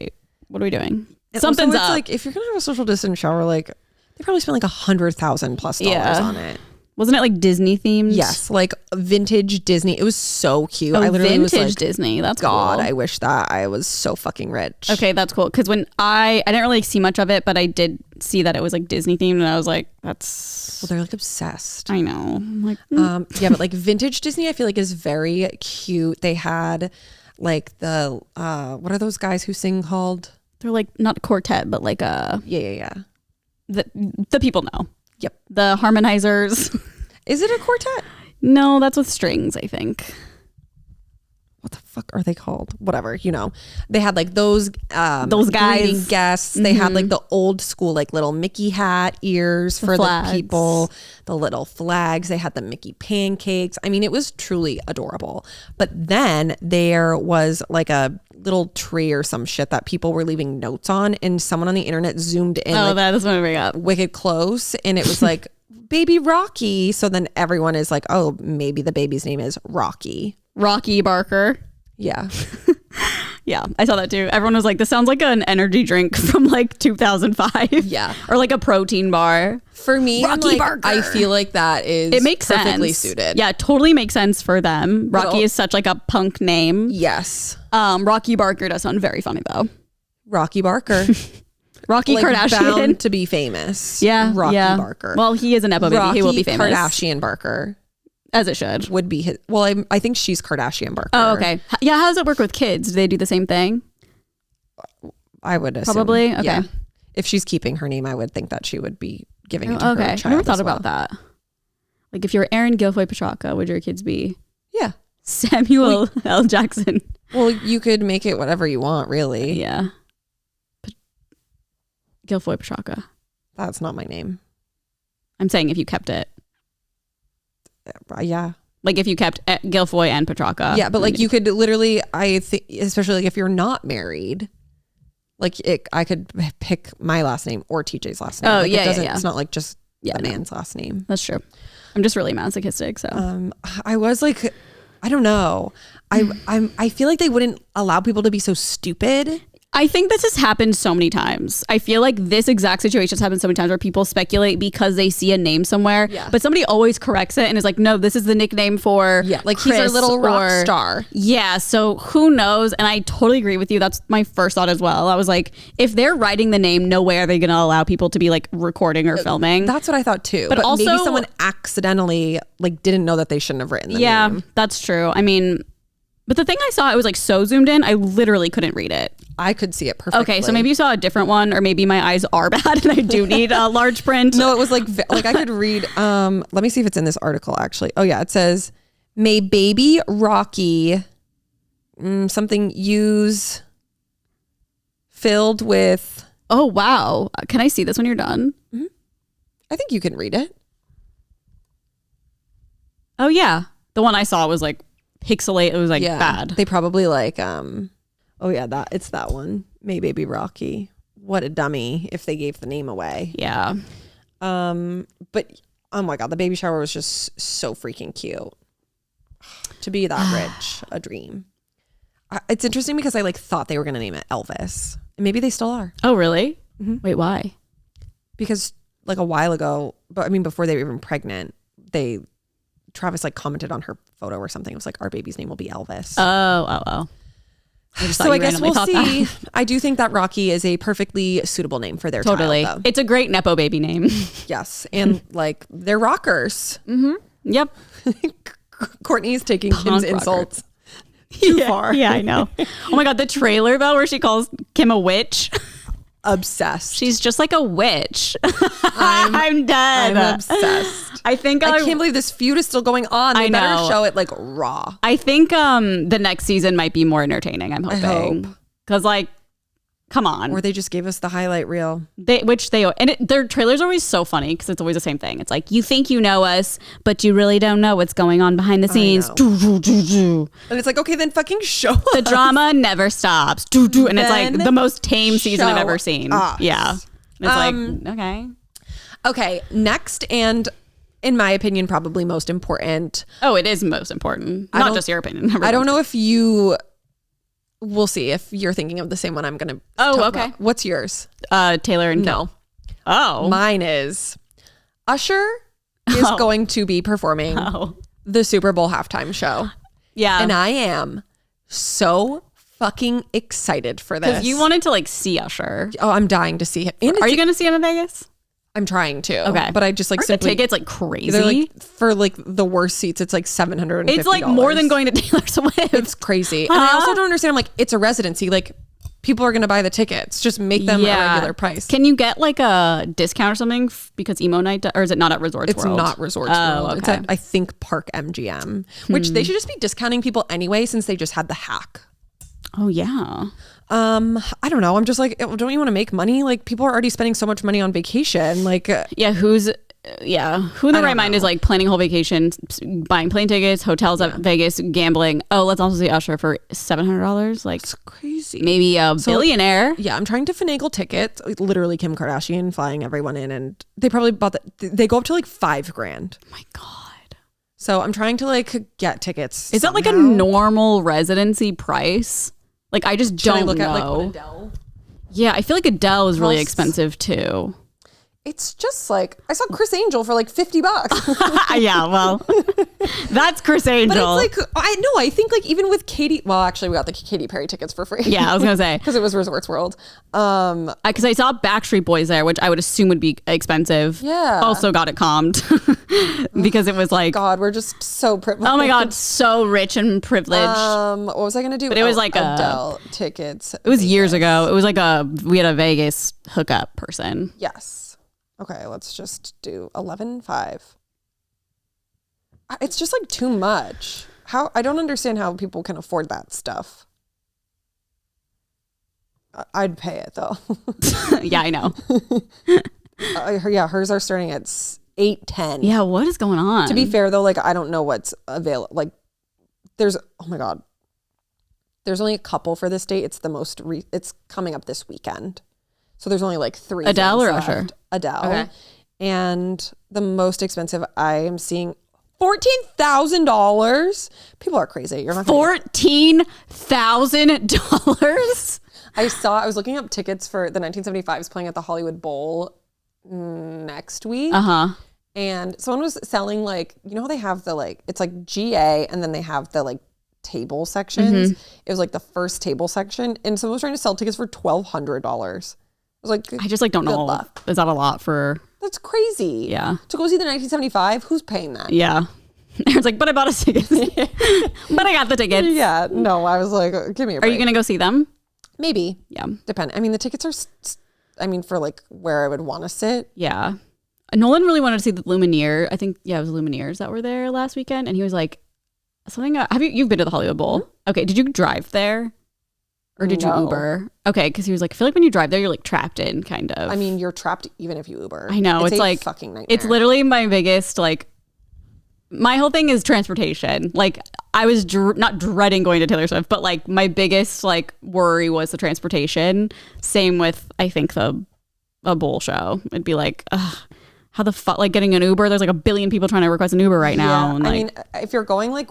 What are we doing? And Something's also, it's up. like if you're gonna have a social distance shower, like they probably spent like $100,000+ on it. Wasn't it like Disney themed? Yes, like vintage Disney. It was so cute. Oh, I literally vintage was like, Disney. That's God, cool. I wish that I was so fucking rich. Okay, that's cool. Because when I didn't really see much of it, but I did see that it was like Disney themed, and I was like, that's. Well, they're like obsessed. I know. I'm like, Yeah, but like vintage Disney, I feel like is very cute. They had like the what are those guys who sing called? they're like not a quartet, but like Yeah. the people know. Yep. The harmonizers. Is it a quartet? No, that's with strings, I think. What the fuck are they called? Whatever, you know. They had like those guys. greeting guests. They had like the old school like little Mickey hat ears for the flags. people, the little flags. They had the Mickey pancakes. I mean, it was truly adorable. But then there was like a little tree or some shit that people were leaving notes on, and someone on the internet zoomed in like that's what I bring up. wicked close, and it was like baby Rocky. So then everyone is like, oh, maybe the baby's name is Rocky. Rocky Barker. Yeah. Yeah, I saw that too. Everyone was like, this sounds like an energy drink from like 2005. Yeah. Or like a protein bar. For me, Rocky Barker. I feel like that is It makes perfectly sense. suited. Yeah, it totally makes sense for them. Rocky But is such like a punk name. Yes. Rocky Barker does sound very funny though. Rocky Barker. Rocky like Kardashian. bound to be famous. Yeah. Rocky yeah. Barker. Well, he is a Nepo baby. He will be famous. Kardashian Barker As it should. would be his. Well, I think she's Kardashian Barker. Oh, okay. Yeah, how does it work with kids? Do they do the same thing? I would assume. Probably? Okay. Yeah. If she's keeping her name, I would think that she would be giving it to Okay. her I child. never thought as well. about that. Like if you're Aaron Gilfoy Petrarca, would your kids be Yeah. Samuel L. Jackson? Well, you could make it whatever you want, really. Yeah. Gilfoy Petrarca. That's not my name. I'm saying if you kept it. Yeah. Like if you kept Gilfoy and Petrarca. Yeah, but like you could literally, I think, especially like if you're not married, like I could pick my last name or TJ's last name. Oh, like yeah, it doesn't, yeah. It's not like just the no. man's last name. That's true. I'm just really masochistic, so. I was like, I don't know. I feel like they wouldn't allow people to be so stupid. I think this has happened so many times. I feel like this exact situation has happened so many times where people speculate because they see a name somewhere, but somebody always corrects it and is like, no, this is the nickname for Like Chris, he's our little rock star. Yeah, so who knows? And I totally agree with you. That's my first thought as well. I was like, if they're writing the name, no way are they going to allow people to be like recording or filming. That's what I thought too. But also, maybe someone accidentally like didn't know that they shouldn't have written the name. That's true. I mean, but the thing I saw, it was like so zoomed in, I literally couldn't read it. I could see it perfectly. Okay, so maybe you saw a different one, or maybe my eyes are bad and I do need a large print. No, it was like I could read. Let me see if it's in this article actually. Oh yeah, it says, "May baby Rocky something use filled with." Oh wow! Can I see this when you're done? I think you can read it. Oh yeah, the one I saw was like pixelate. It was like bad. They probably like oh yeah, it's that one. May baby Rocky. What a dummy if they gave the name away. Yeah. But oh my God, the baby shower was just so freaking cute. To be that rich, a dream. It's interesting because I like thought they were going to name it Elvis. And maybe they still are. Oh really? Wait, why? Because like a while ago, but I mean before they were even pregnant, Travis like commented on her photo or something. It was like, our baby's name will be Elvis. Oh. So I guess we'll see. I do think that Rocky is a perfectly suitable name for their Totally. child, though. It's a great Nepo baby name. Yes. And like they're rockers. Yep. Courtney's taking Kim's rocker. insults too far. Yeah, I know. Oh my God, the trailer though, where she calls Kim a witch. Obsessed. She's just like a witch. I'm dead. I'm obsessed. I think I can't believe this feud is still going on. They better show it like raw. I think the next season might be more entertaining. I'm hoping. Because like, come on. Or they just gave us the highlight reel. Their trailer's always so funny because it's always the same thing. It's like, you think you know us, but you really don't know what's going on behind the scenes. And it's like, okay, then fucking show us. The drama never stops. And it's like the most tame season I've ever seen. Us. Yeah. And it's like, okay. Okay, next, and in my opinion, probably most important. Oh, it is most important. Not just your opinion. I don't know if you... We'll see if you're thinking of the same one I'm going to talk about. What's yours? Taylor and No. Kim. Oh. Mine is Usher is going to be performing the Super Bowl halftime show. Yeah. And I am so fucking excited for this. Because you wanted to like see Usher. Oh, I'm dying to see him. Are you going to see him in Vegas? I'm trying to. Okay. But I just like Aren't the tickets like crazy? They're like, for like the worst seats, it's like $750. It's like more than going to Taylor Swift. It's crazy. And I also don't understand. I'm like, it's a residency. Like people are going to buy the tickets. Just make them a regular price. Can you get like a discount or something because emo night, or is it not at Resorts World? It's not Resorts World. Okay. It's at, I think, Park MGM, which they should just be discounting people anyway since they just had the hack. Oh yeah. I don't know. I'm just like, don't you want to make money? Like people are already spending so much money on vacation. Like, who in the right mind is like planning a whole vacation, buying plane tickets, hotels at Vegas, gambling. Oh, let's also see Usher for $700. Like, it's crazy. Maybe a billionaire. Yeah, I'm trying to finagle tickets. Like, literally, Kim Kardashian flying everyone in, and they probably bought that. They go up to like $5,000. Oh my god. So I'm trying to like get tickets. Is that like a normal residency price? Like I just don't look know. At, like, what Adele? Yeah, I feel like Adele is really expensive too. It's just like I saw Chris Angel for like $50. Yeah, well, that's Chris Angel. But it's like I think like even with Katy. Well, actually, we got the Katy Perry tickets for free. Yeah, I was gonna say because it was Resorts World. Because I saw Backstreet Boys there, which I would assume would be expensive. Yeah. Also got it calmed because it was like, God, we're just so privileged. Oh my God, so rich and privileged. What was I gonna do? But it was like Adele tickets. It was years ago. It was like we had a Vegas hookup person. Yes. Okay, let's just do 11.5. It's just like too much. I don't understand how people can afford that stuff. I'd pay it though. Yeah, I know. Hers are starting at 8.10. Yeah, what is going on? To be fair though, like I don't know what's available. Like there's oh my God. There's only a couple for this date. It's the most it's coming up this weekend. So there's only like 3. Adele or Usher? Adele. Okay. And the most expensive I am seeing $14,000. People are crazy. You're not $14,000. I was looking up tickets for the 1975s playing at the Hollywood Bowl next week. And someone was selling like, you know how they have the like, it's like GA and then they have the like table sections. It was like the first table section and someone was trying to sell tickets for $1,200. I was like, I just like don't know. Luck. Is that a lot for? That's crazy. Yeah. To go see the 1975, who's paying that? Yeah. Aaron's like, but I bought a ticket. But I got the tickets. Yeah. No, I was like, give me a break. Are you going to go see them? Maybe. Yeah. Depend. I mean, the tickets are, for like where I would want to sit. Yeah. Nolan really wanted to see the Lumineer. I think, it was Lumineers that were there last weekend. And he was like, you've been to the Hollywood Bowl? Mm-hmm. Okay. Did you drive there? Or did you Uber? Okay, because he was like, I feel like when you drive there, you're like trapped in, kind of. I mean, you're trapped even if you Uber. I know. It's like fucking nightmare. It's literally my biggest, like, my whole thing is transportation. Like, I was not dreading going to Taylor Swift, but like my biggest like worry was the transportation. Same with, I think, a bowl show. It'd be like, ugh. How the fuck, like getting an Uber? There's like a billion people trying to request an Uber right now. And I mean, if you're going like,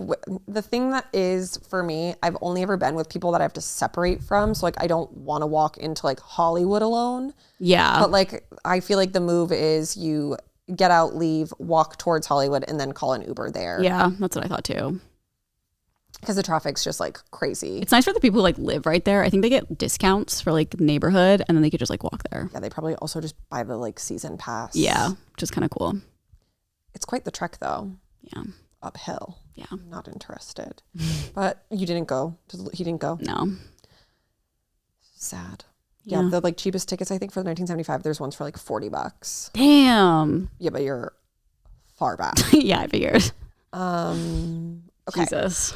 the thing that is for me, I've only ever been with people that I have to separate from. So like, I don't want to walk into like Hollywood alone. Yeah. But like, I feel like the move is you get out, leave, walk towards Hollywood, and then call an Uber there. Yeah, that's what I thought too. Because the traffic's just like crazy. It's nice for the people who like live right there. I think they get discounts for like the neighborhood and then they could just like walk there. Yeah, they probably also just buy the like season pass. Yeah, which is kind of cool. It's quite the trek though. Yeah. Uphill. Yeah. I'm not interested. But you didn't go. He didn't go. No. Sad. Yeah, the like cheapest tickets I think for the 1975, there's ones for like $40. Damn. Yeah, but you're far back. Yeah, I figured. Okay. Jesus.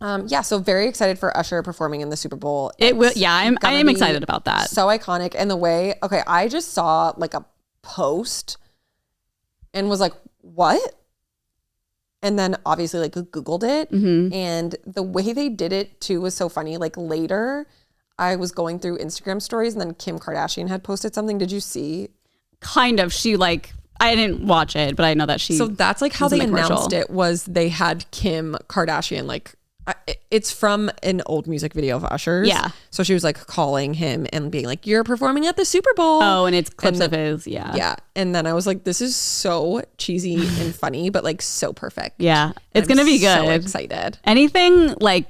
Yeah, so very excited for Usher performing in the Super Bowl. I am excited about that. So iconic. And the way, okay, I just saw like a post and was like, what? And then obviously like Googled it. And the way they did it too was so funny. Like later I was going through Instagram stories and then Kim Kardashian had posted something. Did you see? Kind of. She like, I didn't watch it, but I know that she. So that's like how they announced it was they had Kim Kardashian like, it's from an old music video of Usher's. Yeah. So she was like calling him and being like, you're performing at the Super Bowl. Oh, and it's clips of his. Yeah. Yeah. And then I was like, this is so cheesy and funny, but like so perfect. Yeah. It's going to be good. So excited. Anything like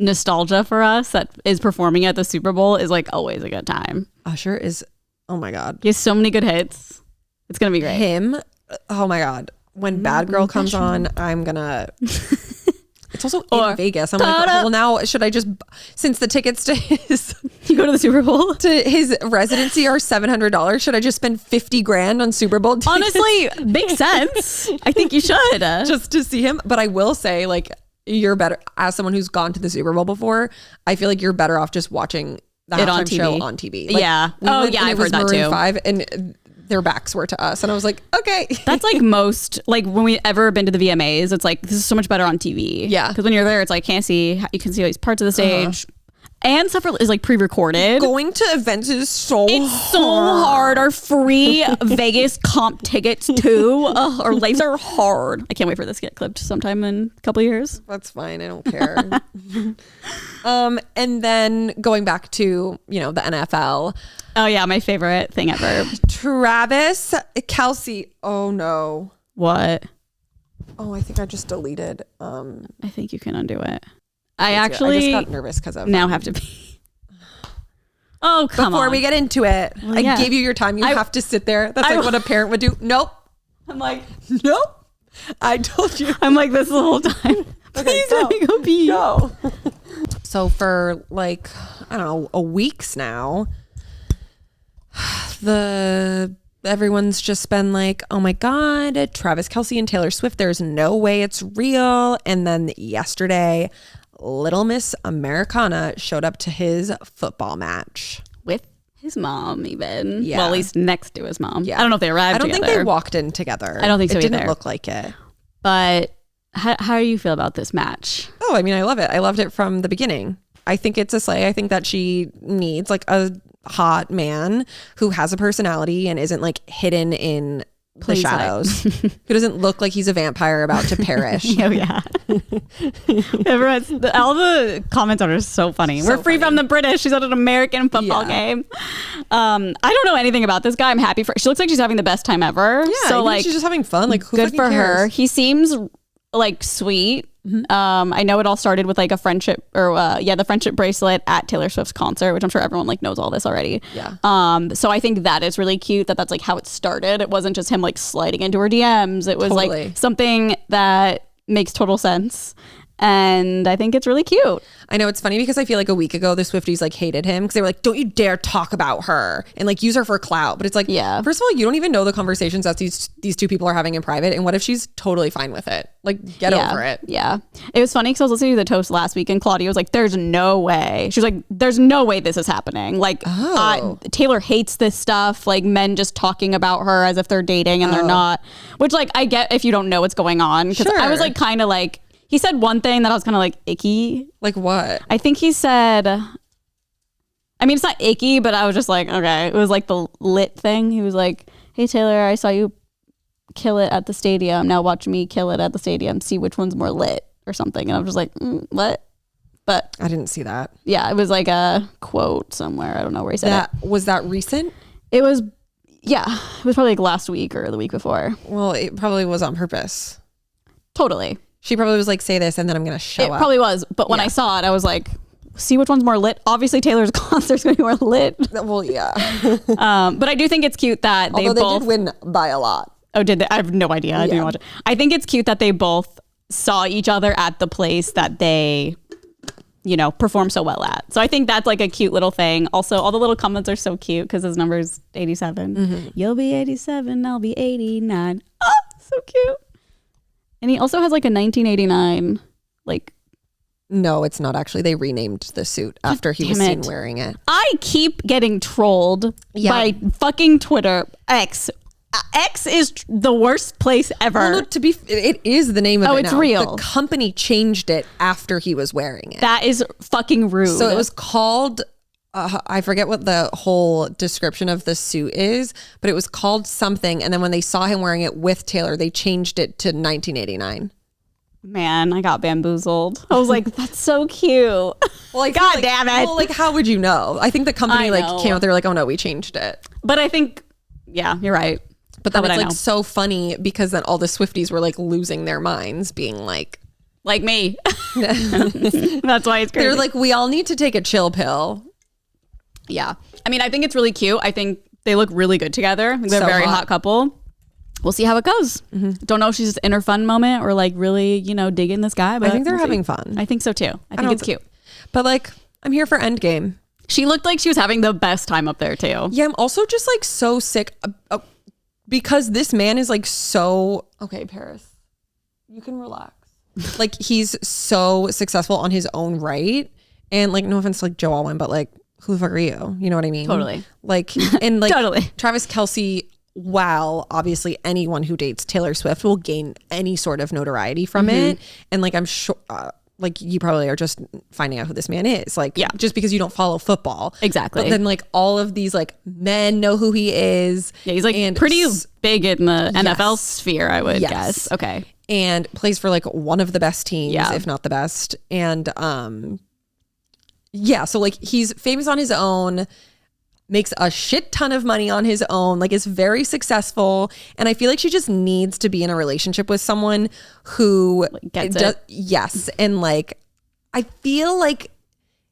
nostalgia for us that is performing at the Super Bowl is like always a good time. Usher is, oh my God. He has so many good hits. It's going to be great. Him, oh my God. When Bad Girl comes on, I'm going to... It's also in Vegas. I'm like, well, now should I just, since the tickets to his, you go to the Super Bowl, to his residency are $700, should I just spend 50 grand on Super Bowl tickets? Honestly, makes sense. I think you should just to see him. But I will say, like, you're better as someone who's gone to the Super Bowl before. I feel like you're better off just watching the halftime show on TV. Like, yeah. I've heard that too. 5 and their backs were to us, and I was like, okay. That's like most, like when we ever been to the VMAs, it's like, this is so much better on TV. Yeah, because when you're there, it's like you can see all these parts of the stage. And stuff is like pre-recorded. Going to events is so hard. Our free Vegas comp tickets too. Our lives are hard. I can't wait for this to get clipped sometime in a couple of years. That's fine. I don't care. And then going back to, the NFL. Oh yeah, my favorite thing ever. Travis Kelce. Oh no. What? Oh, I think I just deleted. I think you can undo it. I just got nervous because of now have to be. Oh, come on. Before we get into it, well, I gave you your time. You have to sit there. That's like what a parent would do. Nope. I'm like, nope. I told you. I'm like this the whole time. Please let me go pee. Go. So for like, I don't know, a weeks now, everyone's just been like, oh my God, Travis Kelce and Taylor Swift, there's no way it's real. And then yesterday, Little Miss Americana showed up to his football match. With his mom even. Yeah. Well, at least next to his mom. Yeah. I don't know if they arrived together. I don't think they walked in together. I don't think so either. It didn't look like it. But how do you feel about this match? Oh, I mean, I love it. I loved it from the beginning. I think it's a slay. I think that she needs like a hot man who has a personality and isn't like hidden in the shadows, who doesn't look like he's a vampire about to perish. Oh yeah. All the comments are so funny. We're free from the British. She's at an American football game. I don't know anything about this guy. I'm happy for. She looks like she's having the best time ever. Yeah, so like she's just having fun. Like who good for cares? her. He seems like sweet. I know it all started with like a friendship the friendship bracelet at Taylor Swift's concert, which I'm sure everyone like knows all this already. Yeah. So I think that is really cute that's like how it started. It wasn't just him like sliding into her DMs. It was like something that makes total sense. And I think it's really cute. I know it's funny because I feel like a week ago the Swifties like hated him because they were like, don't you dare talk about her and like use her for clout. But it's like, first of all, you don't even know the conversations that these two people are having in private. And what if she's totally fine with it? Like get over it. Yeah. It was funny because I was listening to the Toast last week and Claudia was like, there's no way. She was like, there's no way this is happening. Like Taylor hates this stuff. Like men just talking about her as if they're dating and they're not, which like I get if you don't know what's going on. Because I was like kind of like, he said one thing that I was kind of like icky. Like what? I think he said, I mean, it's not icky, but I was just like, okay. It was like the lit thing. He was like, hey, Taylor, I saw you kill it at the stadium. Now watch me kill it at the stadium. See which one's more lit or something. And I was just like, what? But I didn't see that. Yeah, it was like a quote somewhere. I don't know where he said that. Was that recent? It was, yeah. It was probably like last week or the week before. Well, it probably was on purpose. Totally. She probably was like, say this and then I'm going to show up. It probably was. But when I saw it, I was like, see which one's more lit. Obviously, Taylor's concert's going to be more lit. Well, yeah. But I do think it's cute that they did win by a lot. Oh, did they? I have no idea. I didn't watch it. I think it's cute that they both saw each other at the place that they, perform so well at. So I think that's like a cute little thing. Also, all the little comments are so cute because his number's 87. Mm-hmm. You'll be 87, I'll be 89. Oh, so cute. And he also has like a 1989 like No, it's not actually. They renamed the suit after he was seen wearing it. I keep getting trolled by fucking Twitter. X. X is the worst place ever. Well, no, it is the name of it now. Oh, it's real. The company changed it after he was wearing it. That is fucking rude. So it was called, I forget what the whole description of the suit is, but it was called something. And then when they saw him wearing it with Taylor, they changed it to 1989. Man, I got bamboozled. I was like, that's so cute. Well, God damn it. Well, like, how would you know? I think the company came out there like, oh no, we changed it. But I think, yeah, you're right. But then it's like so funny because then all the Swifties were like losing their minds, being like me. That's why it's crazy. They're like, we all need to take a chill pill. Yeah. I mean, I think it's really cute. I think they look really good together. They're a very hot couple. We'll see how it goes. Mm-hmm. Don't know if she's in her fun moment or like really, digging this guy. But I think they're having fun. I think so too. I think it's cute. But like, I'm here for Endgame. She looked like she was having the best time up there too. Yeah, I'm also just like so sick because this man is like so, okay, Paris, you can relax. Like he's so successful on his own right. And like, no offense to like Joe Alwyn, but like, who the fuck are you? You know what I mean? Totally. Like, and like totally. Travis Kelce, while obviously anyone who dates Taylor Swift will gain any sort of notoriety from it. And like, I'm sure, like you probably are just finding out who this man is. Like, just because you don't follow football. Exactly. But then like all of these like men know who he is. Yeah, he's like pretty big in the NFL sphere, I would guess. Okay. And plays for like one of the best teams, if not the best. And so like he's famous on his own, makes a shit ton of money on his own, like is very successful. And I feel like she just needs to be in a relationship with someone who gets it. Yes. And like, I feel like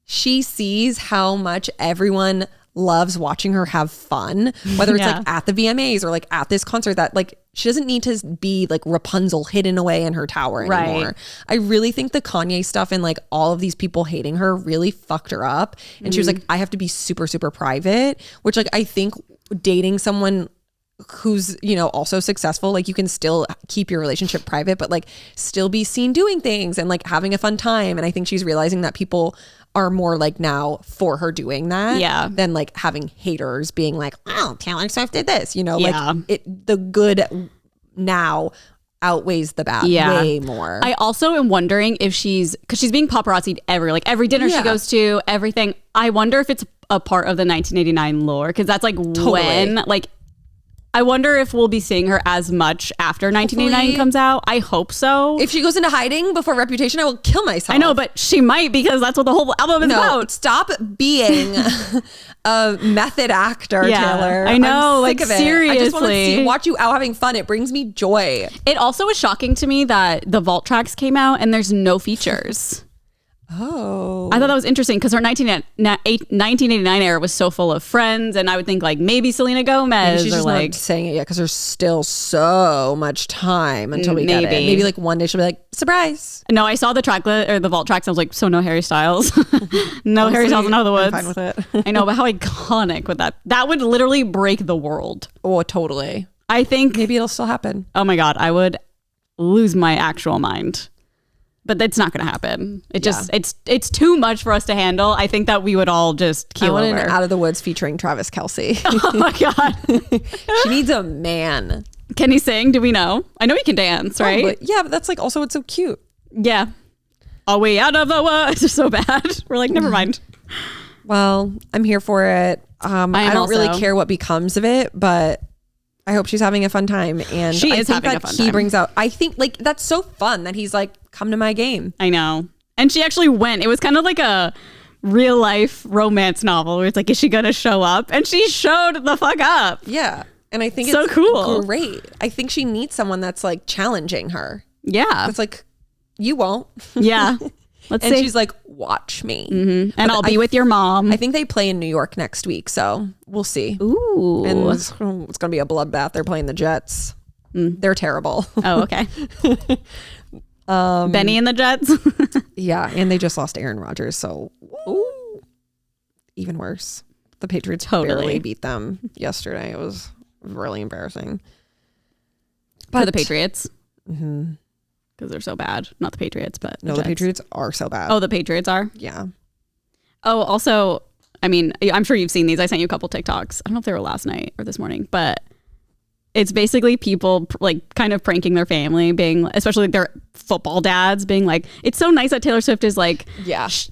she sees how much everyone loves watching her have fun, whether it's like at the VMAs or like at this concert, that like she doesn't need to be like Rapunzel hidden away in her tower anymore. Right. I really think the Kanye stuff and like all of these people hating her really fucked her up. And she was like, I have to be super, super private, which like I think dating someone who's, also successful, like you can still keep your relationship private, but like still be seen doing things and like having a fun time. And I think she's realizing that people are more like now for her doing that than like having haters being like, oh, Taylor Swift did this, like the good now outweighs the bad way more. I also am wondering if because she's being paparazzi'd every dinner she goes to, everything. I wonder if it's a part of the 1989 lore, because that's like when like I wonder if we'll be seeing her as much after 1989 comes out. I hope so. If she goes into hiding before Reputation, I will kill myself. I know, but she might, because that's what the whole album is about. Stop being a method actor, Taylor. I know, I'm sick of it. Seriously. I just want to watch you out having fun. It brings me joy. It also was shocking to me that the Vault tracks came out and there's no features. Oh, I thought that was interesting because her 1989 era was so full of Friends, and I would think like maybe Selena Gomez. Maybe she's just not saying it yet because there's still so much time until we get it. Maybe like one day she'll be like, surprise. No, I saw the track or the Vault tracks. I was like, so no Harry Styles, no Harry Styles in Out of the Woods. I'm fine with it. I know, but how iconic would that would literally break the world. Oh, totally. I think maybe it'll still happen. Oh my God, I would lose my actual mind. But that's not going to happen. It's too much for us to handle. I think that we would all just keel over. I want an Out of the Woods featuring Travis Kelce. Oh my God. She needs a man. Can he sing? Do we know? I know he can dance, right? But yeah, but that's like also what's so cute. Yeah. Are we out of the woods? It's so bad. We're like, never mind. Well, I'm here for it. I don't really care what becomes of it, but I hope she's having a fun time. And she is having a fun time. He brings out, I think like that's so fun that he's like, come to my game. I know. And she actually went. It was kind of like a real life romance novel where it's like, is she going to show up? And she showed the fuck up. Yeah. And I think so it's cool. Great. I think she needs someone that's like challenging her. Yeah. It's like, you won't. Yeah. Let's see. And she's like, watch me. Mm-hmm. And I'll be with your mom. I think they play in New York next week, so we'll see. Ooh. And it's going to be a bloodbath. They're playing the Jets. They're terrible. Oh, okay. Benny and the Jets. Yeah, and they just lost Aaron Rodgers, so even worse. The Patriots barely beat them yesterday. It was really embarrassing. For the Patriots. Mm-hmm. because they're so bad. Not the Patriots, but no, the Patriots are so bad. Oh, the Patriots are? Yeah. Oh, also, I mean, I'm sure you've seen these. I sent you a couple TikToks. I don't know if they were last night or this morning, but it's basically people like kind of pranking their family, being, especially like their football dads, being like, it's so nice that Taylor Swift is like,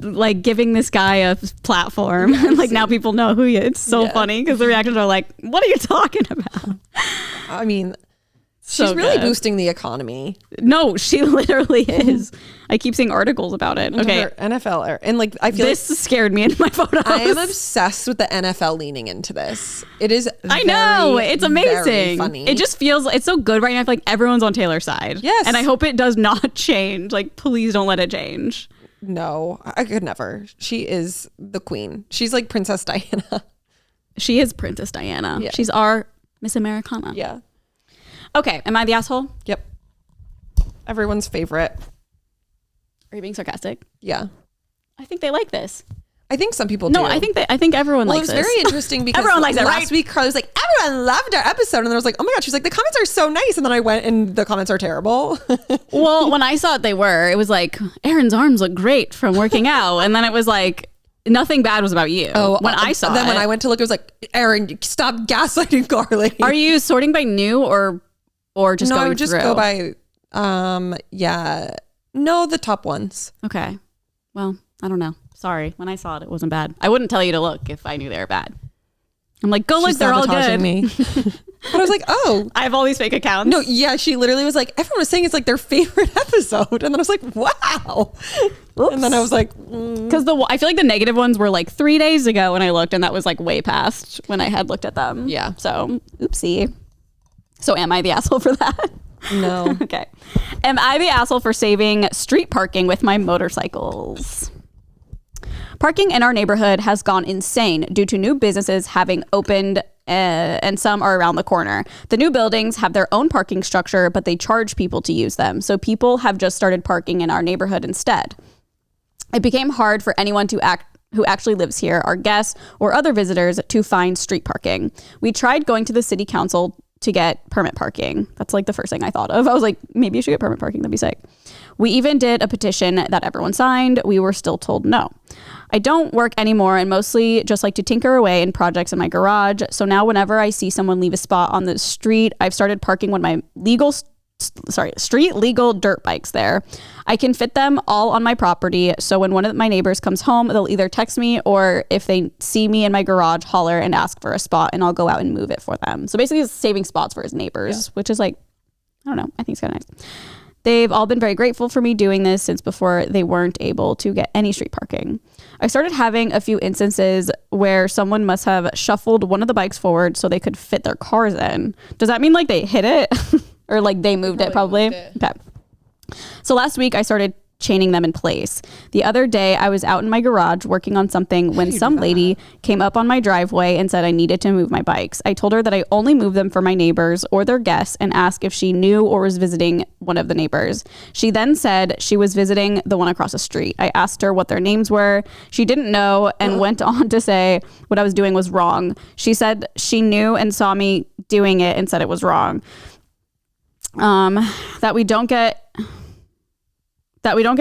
like giving this guy a platform. And like now people know who he is. It's so funny because the reactions are like, what are you talking about? I mean, she's really boosting the economy. No, she literally is. I keep seeing articles about it. Okay. NFL and like I feel this scared me in my photos. I am obsessed with the NFL leaning into this. It is I know. It's amazing. Very funny. It just feels it's so good right now. I feel like everyone's on Taylor's side. Yes. And I hope it does not change. Like please don't let it change. No, I could never. She is the queen. She's like Princess Diana. She is Princess Diana. Yeah. She's our Miss Americana. Yeah. Okay, am I the asshole? Yep. Everyone's favorite. Are you being sarcastic? Yeah. I think they like this. I think some people do. No, I think everyone likes this. It was very interesting because everyone likes it, last week Carly was like, everyone loved our episode. And then I was like, oh my God. She's like, the comments are so nice. And then I went and the comments are terrible. Well, when I saw it, it was like, Erin's arms look great from working out. And then it was like, nothing bad was about you. Oh, when I saw it. Then when I went to look, it was like, Erin, stop gaslighting Carly. Are you sorting by new or just going through? No, I would just go by, no, the top ones. Okay. Well, I don't know. Sorry. When I saw it, it wasn't bad. I wouldn't tell you to look if I knew they were bad. I'm like, go look, they're all good. Me. But I was like, oh. I have all these fake accounts. No, yeah, she literally was like, everyone was saying it's like their favorite episode. And then I was like, wow. Oops. And then I was like, because I feel like the negative ones were like 3 days ago when I looked, and that was like way past when I had looked at them. Yeah. So, oopsie. So am I the asshole for that? No. Okay. Am I the asshole for saving street parking with my motorcycles? Parking in our neighborhood has gone insane due to new businesses having opened and some are around the corner. The new buildings have their own parking structure, but they charge people to use them. So people have just started parking in our neighborhood instead. It became hard for anyone who actually lives here, our guests or other visitors, to find street parking. We tried going to the city council to get permit parking. That's like the first thing I thought of. I was like, maybe you should get permit parking. That'd be sick. We even did a petition that everyone signed. We were still told no. I don't work anymore and mostly just like to tinker away in projects in my garage. So now whenever I see someone leave a spot on the street, I've started parking one of my street legal dirt bikes there. I can fit them all on my property. So when one of my neighbors comes home, they'll either text me or if they see me in my garage, holler and ask for a spot and I'll go out and move it for them. So basically he's saving spots for his neighbors, which is like, I don't know. I think it's kind of nice. They've all been very grateful for me doing this since before they weren't able to get any street parking. I started having a few instances where someone must have shuffled one of the bikes forward so they could fit their cars in. Does that mean like they hit it or like they moved it probably? Okay. So last week I started chaining them in place. The other day I was out in my garage working on something when some lady came up on my driveway and said I needed to move my bikes. I told her that I only move them for my neighbors or their guests and asked if she knew or was visiting one of the neighbors. She then said she was visiting the one across the street. I asked her what their names were. She didn't know and went on to say what I was doing was wrong. She said she knew and saw me doing it and said it was wrong. That we don't get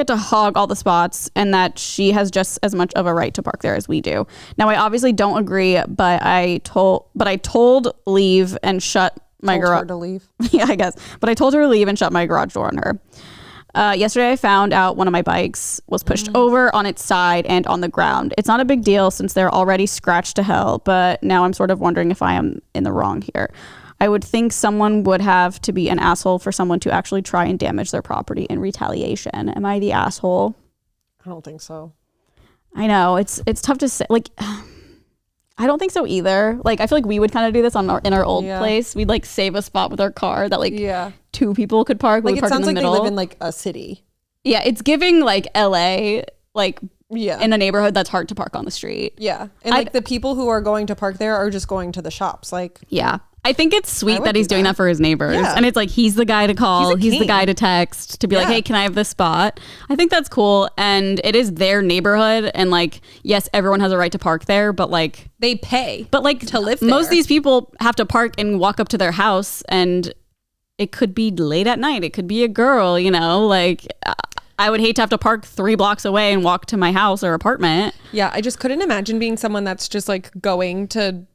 to hog all the spots and that she has just as much of a right to park there as we do. Now, I obviously don't agree, but I told leave and shut my garage. To leave. Yeah, I guess. But I told her to leave and shut my garage door on her. Yesterday, I found out one of my bikes was pushed over on its side and on the ground. It's not a big deal since they're already scratched to hell, but now I'm sort of wondering if I am in the wrong here. I would think someone would have to be an asshole for someone to actually try and damage their property in retaliation. Am I the asshole? I don't think so. I know it's tough to say. Like, I don't think so either. Like, I feel like we would kind of do this in our old place. We'd like save a spot with our car that like two people could park. Like, it sounds like middle. They live in like a city. Yeah, it's giving like LA, like in a neighborhood that's hard to park on the street. Yeah, and like the people who are going to park there are just going to the shops. Like, yeah. I think it's sweet that he's doing that for his neighbors. Yeah. And it's like, he's the guy to call. He's the guy to text to be like, hey, can I have this spot? I think that's cool. And it is their neighborhood. And like, yes, everyone has a right to park there, but like they pay. But like to live there. Most of these people have to park and walk up to their house. And it could be late at night. It could be a girl, you know, like I would hate to have to park 3 blocks away and walk to my house or apartment. Yeah, I just couldn't imagine being someone that's just like going to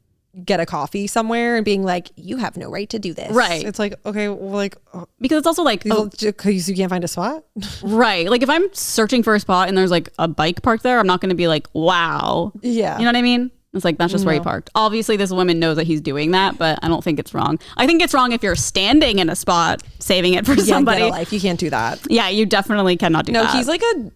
get a coffee somewhere and being like, you have no right to do this. Right. It's like, okay, well, like, because it's also like, because you can't find a spot. Right. Like if I'm searching for a spot and there's like a bike parked there, I'm not going to be like, wow. Yeah. You know what I mean? It's like, that's just where he parked. Obviously, this woman knows that he's doing that, but I don't think it's wrong. I think it's wrong if you're standing in a spot, saving it for somebody. Get a life. You can't do that. Yeah, you definitely cannot do that. No, he's like a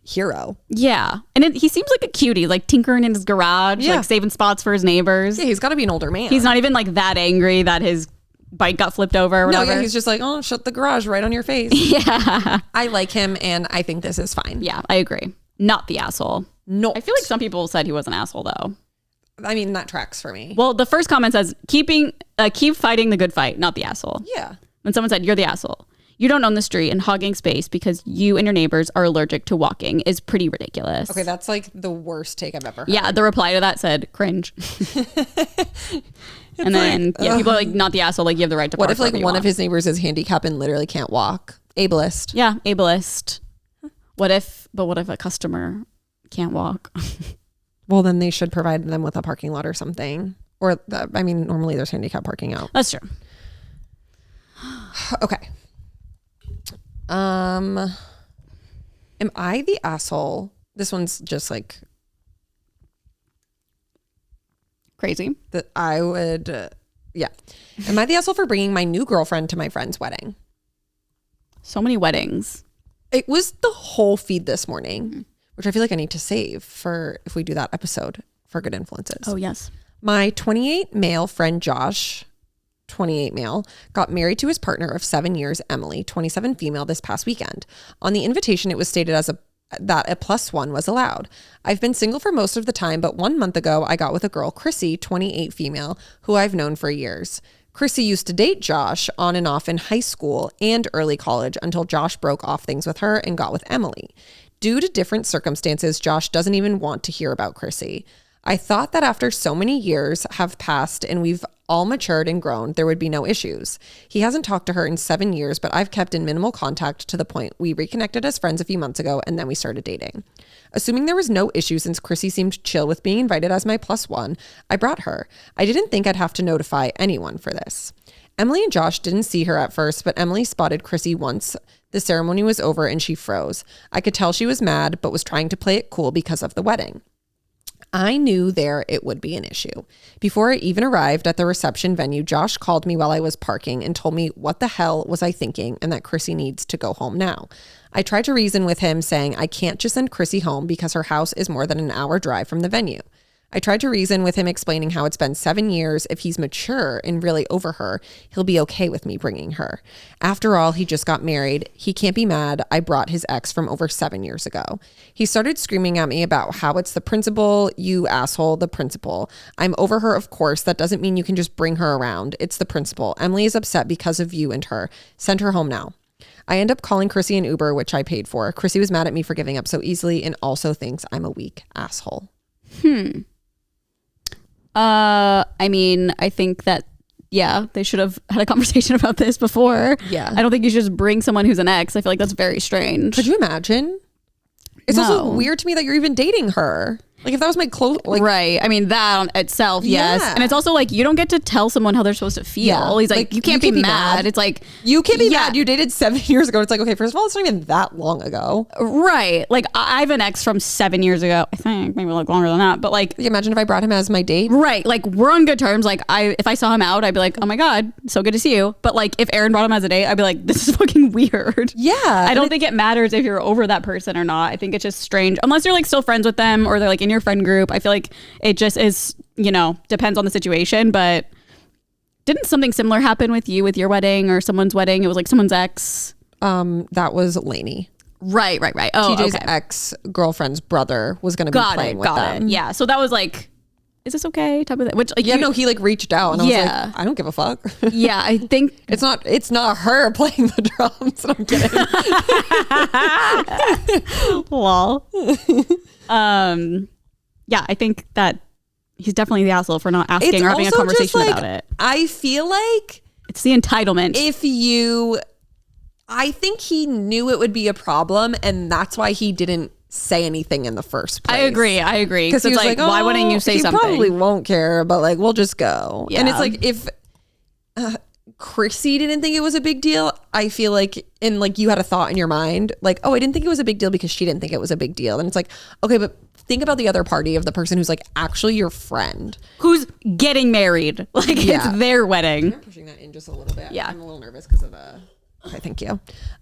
hero. Yeah. And he seems like a cutie, like tinkering in his garage, like saving spots for his neighbors. Yeah, he's got to be an older man. He's not even like that angry that his bike got flipped over or whatever. No, yeah, he's just like, oh, shut the garage right on your face. Yeah. I like him and I think this is fine. Yeah, I agree. Not the asshole. No. I feel like some people said he was an asshole though. I mean, that tracks for me. Well, the first comment says, keep fighting the good fight, not the asshole. Yeah. And someone said, you're the asshole. You don't own the street and hogging space because you and your neighbors are allergic to walking is pretty ridiculous. Okay, that's like the worst take I've ever heard. Yeah, the reply to that said, cringe. And then people are like, not the asshole, like you have the right to park. What if like one of his neighbors is handicapped and literally can't walk? Ableist. Yeah, ableist. What if a customer can't walk? Well, then they should provide them with a parking lot or something. Or, I mean, normally there's handicap parking out. That's true. Okay. Am I the asshole? This one's just like crazy. That I would, yeah. Am I the asshole for bringing my new girlfriend to my friend's wedding? So many weddings. It was the whole feed this morning, which I feel like I need to save for if we do that episode for Good Influences. Oh, yes. My 28 male friend Josh, 28 male, got married to his partner of 7 years, Emily, 27 female, this past weekend. On the invitation, it was stated that a +1 was allowed. I've been single for most of the time, but 1 month ago, I got with a girl, Chrissy, 28 female, who I've known for years. Chrissy used to date Josh on and off in high school and early college until Josh broke off things with her and got with Emily. Due to different circumstances, Josh doesn't even want to hear about Chrissy. I thought that after so many years have passed and we've all matured and grown, there would be no issues. He hasn't talked to her in 7 years, but I've kept in minimal contact to the point we reconnected as friends a few months ago and then we started dating. Assuming there was no issue since Chrissy seemed chill with being invited as my +1, I brought her. I didn't think I'd have to notify anyone for this. Emily and Josh didn't see her at first, but Emily spotted Chrissy once the ceremony was over and she froze. I could tell she was mad, but was trying to play it cool because of the wedding. I knew it would be an issue. Before I even arrived at the reception venue, Josh called me while I was parking and told me what the hell was I thinking and that Chrissy needs to go home now. I tried to reason with him saying I can't just send Chrissy home because her house is more than an hour drive from the venue. I tried to reason with him explaining how it's been 7 years. If he's mature and really over her, he'll be okay with me bringing her. After all, he just got married. He can't be mad. I brought his ex from over 7 years ago. He started screaming at me about how it's the principal, you asshole, the principal. I'm over her, of course. That doesn't mean you can just bring her around. It's the principal. Emily is upset because of you and her. Send her home now. I end up calling Chrissy an Uber, which I paid for. Chrissy was mad at me for giving up so easily and also thinks I'm a weak asshole. I mean, I think that, yeah, they should have had a conversation about this before. Yeah. I don't think you should just bring someone who's an ex. I feel like that's very strange. Could you imagine? It's also weird to me that you're even dating her. Like if that was my close, like, right. I mean, that on itself, yes. Yeah. And it's also like, you don't get to tell someone how they're supposed to feel. Yeah. He's like, you can't be mad. It's like, you can't be mad. You dated 7 years ago. It's like, okay, first of all, it's not even that long ago. Right. Like I have an ex from 7 years ago. I think maybe like longer than that, but like, imagine if I brought him as my date. Right. Like we're on good terms. Like if I saw him out, I'd be like, oh my God, so good to see you. But like if Aaron brought him as a date, I'd be like, this is fucking weird. Yeah. I don't think it matters if you're over that person or not. I think it's just strange unless you're like still friends with them or they're like in your friend group. I feel like it just is, depends on the situation. But didn't something similar happen with you with your wedding or someone's wedding? It was like someone's ex. That was Lainey. Right. Oh, TJ's ex-girlfriend's brother was going to be playing with them. Yeah. So that was like, is this okay? Type of thing. Which, like, he like reached out and I was like, I don't give a fuck. Yeah, I think it's not her playing the drums. I'm kidding. Lol. Yeah, I think that he's definitely the asshole for not asking or having a conversation about it. I feel like It's the entitlement. I think he knew it would be a problem, and that's why he didn't say anything in the first place. I agree. Because it's like, why wouldn't you say something? He probably won't care, but like, we'll just go. Yeah. And it's like, if Chrissy didn't think it was a big deal, I feel like, and like you had a thought in your mind, like, oh, I didn't think it was a big deal because she didn't think it was a big deal. And it's like, okay, but think about the other party of the person who's like actually your friend. Who's getting married. Like, it's their wedding. I'm pushing that in just a little bit. Yeah. I'm a little nervous because of okay, thank you.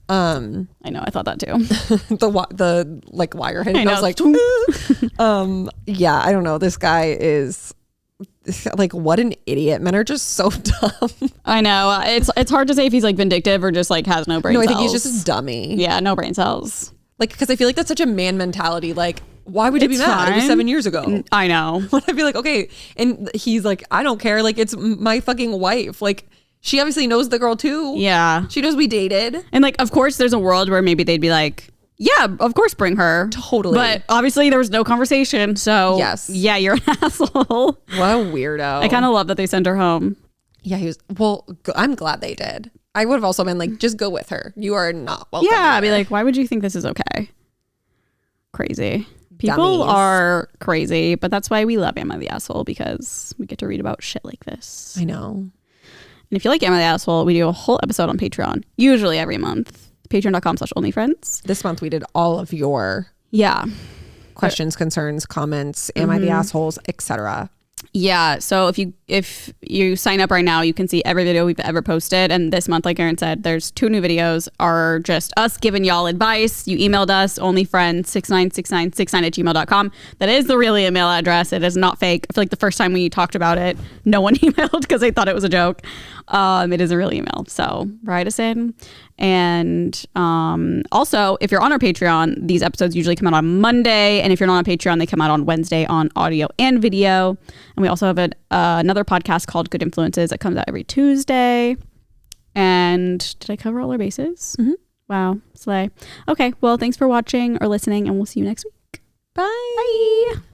I know, I thought that too. the like wire hit. I was like, yeah, I don't know. This guy is like, what an idiot. Men are just so dumb. I know. It's hard to say if he's like vindictive or just like has no brain cells. No, I think he's just a dummy. Yeah, no brain cells. Like, because I feel like that's such a man mentality. Like, why would you be mad? It was 7 years ago. I know. But I'd be like, okay. And he's like, I don't care. Like, it's my fucking wife. Like, she obviously knows the girl too. Yeah. She knows we dated. And like, of course, there's a world where maybe they'd be like, yeah, of course, bring her. Totally. But obviously there was no conversation. So yes. Yeah, you're an asshole. What a weirdo. I kind of love that they sent her home. Yeah, I'm glad they did. I would have also been like, just go with her. You are not welcome. Yeah, I'd be like, why would you think this is okay? Crazy. People Dummies. are crazy, but that's why we love Emma the Asshole, because we get to read about shit like this. I know. And if you like Emma the Asshole, we do a whole episode on Patreon, usually every month. Patreon.com/onlyfriends. This month we did all of your questions, concerns, comments, am I the assholes, etc. Yeah, so if you sign up right now, you can see every video we've ever posted. And this month, like Erin said, there's 2 new videos are just us giving y'all advice. You emailed us, onlyfriends696969@gmail.com. That is the real email address. It is not fake. I feel like the first time we talked about it, no one emailed because they thought it was a joke. It is a real email. So write us in. And also, if you're on our Patreon, these episodes usually come out on Monday. And if you're not on Patreon, they come out on Wednesday on audio and video. And we also have another podcast called Good Influences that comes out every Tuesday. And did I cover all our bases? Mm-hmm. Wow. Slay. Okay. Well, thanks for watching or listening, and we'll see you next week. Bye. Bye.